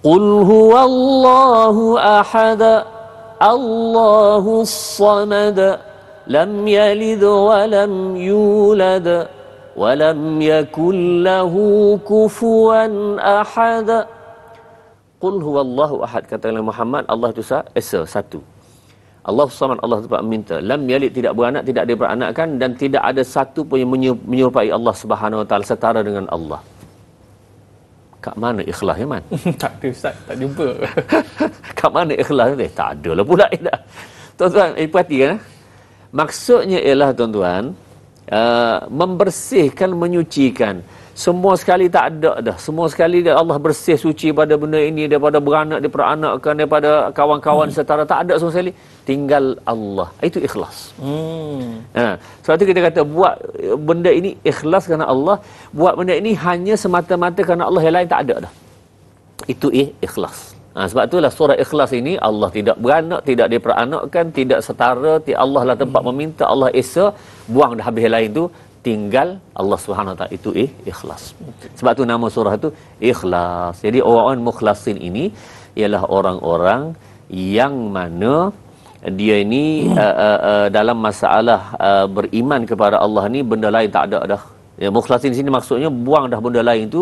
Qul huwallahu ahad, Allahus samad, lam yalid wa lam yulad wa lam yakul lahu kufuwan ahad. Qul huwallahu ahad, kata Muhammad, Allah itu esa, satu. Allah Samad, Allah tempat meminta. Lam yalid, tidak beranak, tidak ada beranakkan, dan tidak ada satu pun yang menyerupai Allah Subhanahu wa taala, setara dengan Allah. Kat mana ikhlasnya, Man? Tak ada, Ustaz, tak jumpa. Kat mana ikhlasnya? Tak ada lah pula. Tuan-tuan, perhatikan. Maksudnya ialah, tuan-tuan, membersihkan, menyucikan. Semua sekali tak ada dah. Semua sekali Allah bersih, suci pada benda ini, daripada beranak, diperanakkan, daripada kawan-kawan setara, tak ada semua sekali. Tinggal Allah. Itu ikhlas. Sebab itu kita kata buat benda ini ikhlas kerana Allah. Buat benda ini hanya semata-mata kerana Allah, yang lain tak ada dah. Itu ikhlas. Sebab itulah surah Ikhlas ini, Allah tidak beranak, tidak diperanakkan, tidak setara, Allah lah tempat meminta, Allah esa, buang dah habis yang lain tu, tinggal Allah Subhanahu wa taala. Itu ikhlas. Sebab tu nama surah tu Ikhlas. Jadi orang-orang mukhlasin ini ialah orang-orang yang mana dia ini dalam masalah beriman kepada Allah ni, benda lain tak ada dah. Mukhlasin di sini maksudnya buang dah benda lain tu,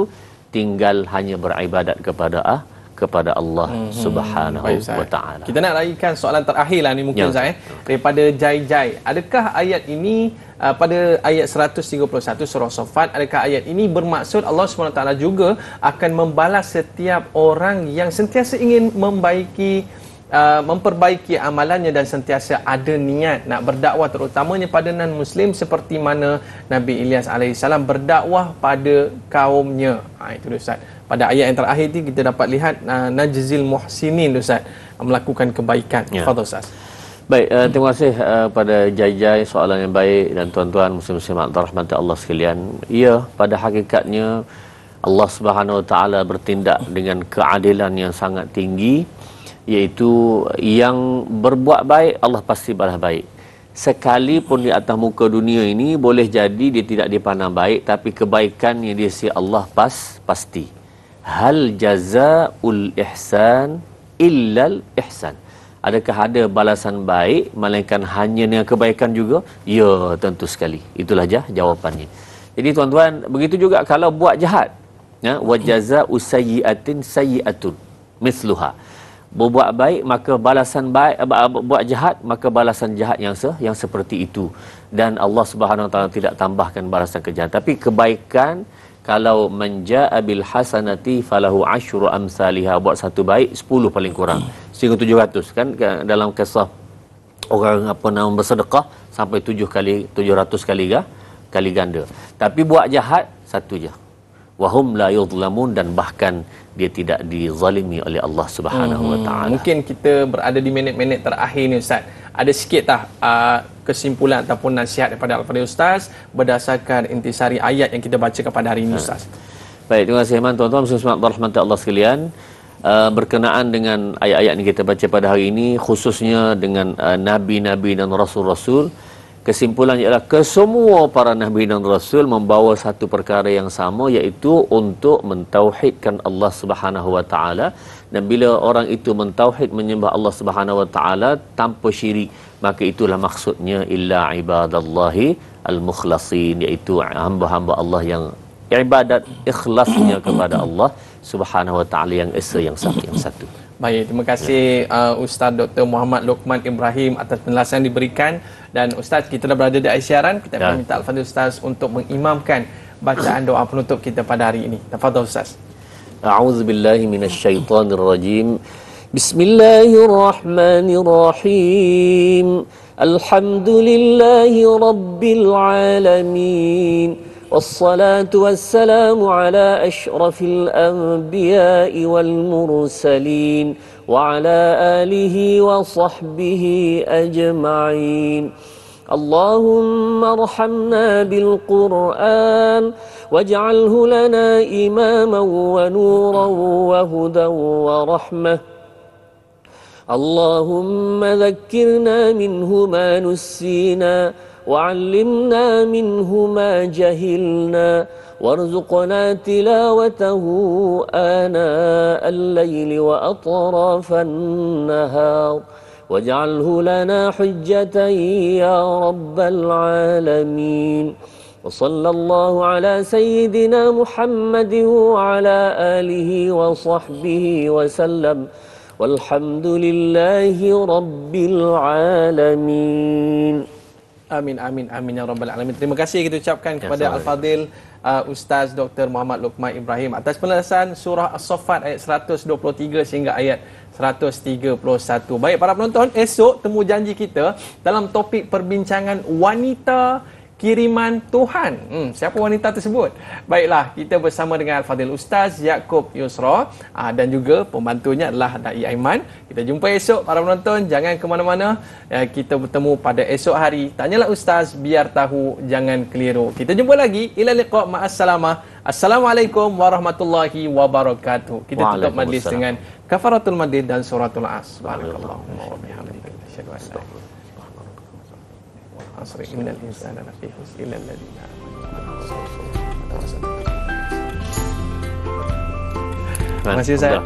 tinggal hanya beribadat kepada Allah Subhanahu Baik, Ustaz. wa taala. Kita nak raikan soalan terakhir lah ni mungkin, Ya, Ustaz. Daripada Jai. Adakah ayat ini pada ayat 131 surah Saffat, adakah ayat ini bermaksud Allah SWT juga akan membalas setiap orang yang sentiasa ingin memperbaiki amalannya dan sentiasa ada niat nak berdakwah, terutamanya pada non-Muslim, seperti mana Nabi Ilyas AS berdakwah pada kaumnya. Itu dia, Ustaz. Pada ayat yang terakhir ni kita dapat lihat najzil muhsinin, Ustaz, melakukan kebaikan. Fadhil, Ustaz. Baik, terima kasih pada Jai soalan yang baik, dan tuan-tuan muslim-muslimat rahmati Allah sekalian. Ya, pada hakikatnya Allah Subhanahu wa taala bertindak dengan keadilan yang sangat tinggi, iaitu yang berbuat baik Allah pasti balas baik. Sekalipun di atas muka dunia ini boleh jadi dia tidak dipandang baik, tapi kebaikan yang di sisi Allah pasti. Hal jazaul ihsan illal ihsan. Adakah ada balasan baik melainkan hanya dengan kebaikan juga? Ya, tentu sekali. Itulah jawapannya. Jadi tuan-tuan, begitu juga kalau buat jahat, ya, wa jazaa'u sayyi'atin sayyi'atun misluha. Berbuat baik maka balasan baik, buat jahat maka balasan jahat yang seperti itu. Dan Allah Subhanahu wa taala tidak tambahkan balasan kejahatan, tapi kebaikan, kalau menjaa bil hasanati falahu asyru amsalihha, buat satu baik 10 paling kurang sehingga 700, kan dalam kisah orang bersedekah sampai 700 kali ganda. Tapi buat jahat satu je, wahum la yuzlamun, dan bahkan dia tidak dizalimi oleh Allah Subhanahu wa taala. Mungkin kita berada di minit-minit terakhir ni, Ustaz. Ada sikit kesimpulan ataupun nasihat daripada Al-Fadhil Ustaz berdasarkan intisari ayat yang kita bacakan pada hari ini, Ustaz. Baik, terima kasih Iman. Tuan-tuan muslimat rahmati Allah sekalian, berkenaan dengan ayat-ayat yang kita baca pada hari ini, khususnya dengan nabi-nabi dan rasul-rasul, kesimpulannya ialah kesemua para nabi dan rasul membawa satu perkara yang sama, iaitu untuk mentauhidkan Allah Subhanahu wa taala. Dan bila orang itu mentauhid, menyembah Allah Subhanahu wa taala tanpa syirik, maka itulah maksudnya illa ibadallahi al-mukhlasin, iaitu hamba-hamba Allah yang ibadat ikhlasnya kepada Allah Subhanahu wa taala yang esa, yang satu. Baik, terima kasih Ustaz Dr. Muhammad Lokman Ibrahim atas penjelasan diberikan. Dan Ustaz, kita dah berada di akhir siaran. Kita akan minta Al-Fadhil Ustaz untuk mengimamkan bacaan doa penutup kita pada hari ini. Tafadhal, Ustaz. A'udzu billahi minasyaitonir rajim. Bismillahirrahmanirrahim. Alhamdulillahi rabbil alamin. والصلاة والسلام على أشرف الأنبياء والمرسلين وعلى آله وصحبه أجمعين. اللهم ارحمنا بالقرآن واجعله لنا إماما ونورا وهدى ورحمة. اللهم ذكرنا منه ما نسينا وعلمنا منه ما جهلنا وارزقنا تلاوته آناء الليل وأطراف النهار واجعله لنا حجة يا رب العالمين. وصلى الله على سيدنا محمد وعلى آله وصحبه وسلم والحمد لله رب العالمين. Amin, amin, amin ya rabbal alamin. Terima kasih kita ucapkan kepada Al-Fadhil Ustaz Dr. Muhammad Lokman Ibrahim atas penjelasan surah As-Saffat ayat 123 sehingga ayat 131. Baik para penonton, esok temu janji kita dalam topik perbincangan wanita kiriman Tuhan. Siapa wanita tersebut? Baiklah, kita bersama dengan Al-Fadhil Ustaz Yaakob Yusra dan juga pembantunya adalah Dai Aiman. Kita jumpa esok para penonton, jangan ke mana-mana. Kita bertemu pada esok hari. Tanyalah Ustaz biar tahu, jangan keliru. Kita jumpa lagi. Ila liqa, ma'assalamah. Assalamualaikum warahmatullahi wabarakatuh. Kita tutup majlis dengan kafaratul majlis dan suratul As. Subhanakallahumma wa bihamdika asyhadu an la ilaha illa anta asri innal insana lafi khusr illa alladziina amanu. Terima kasih Ustaz.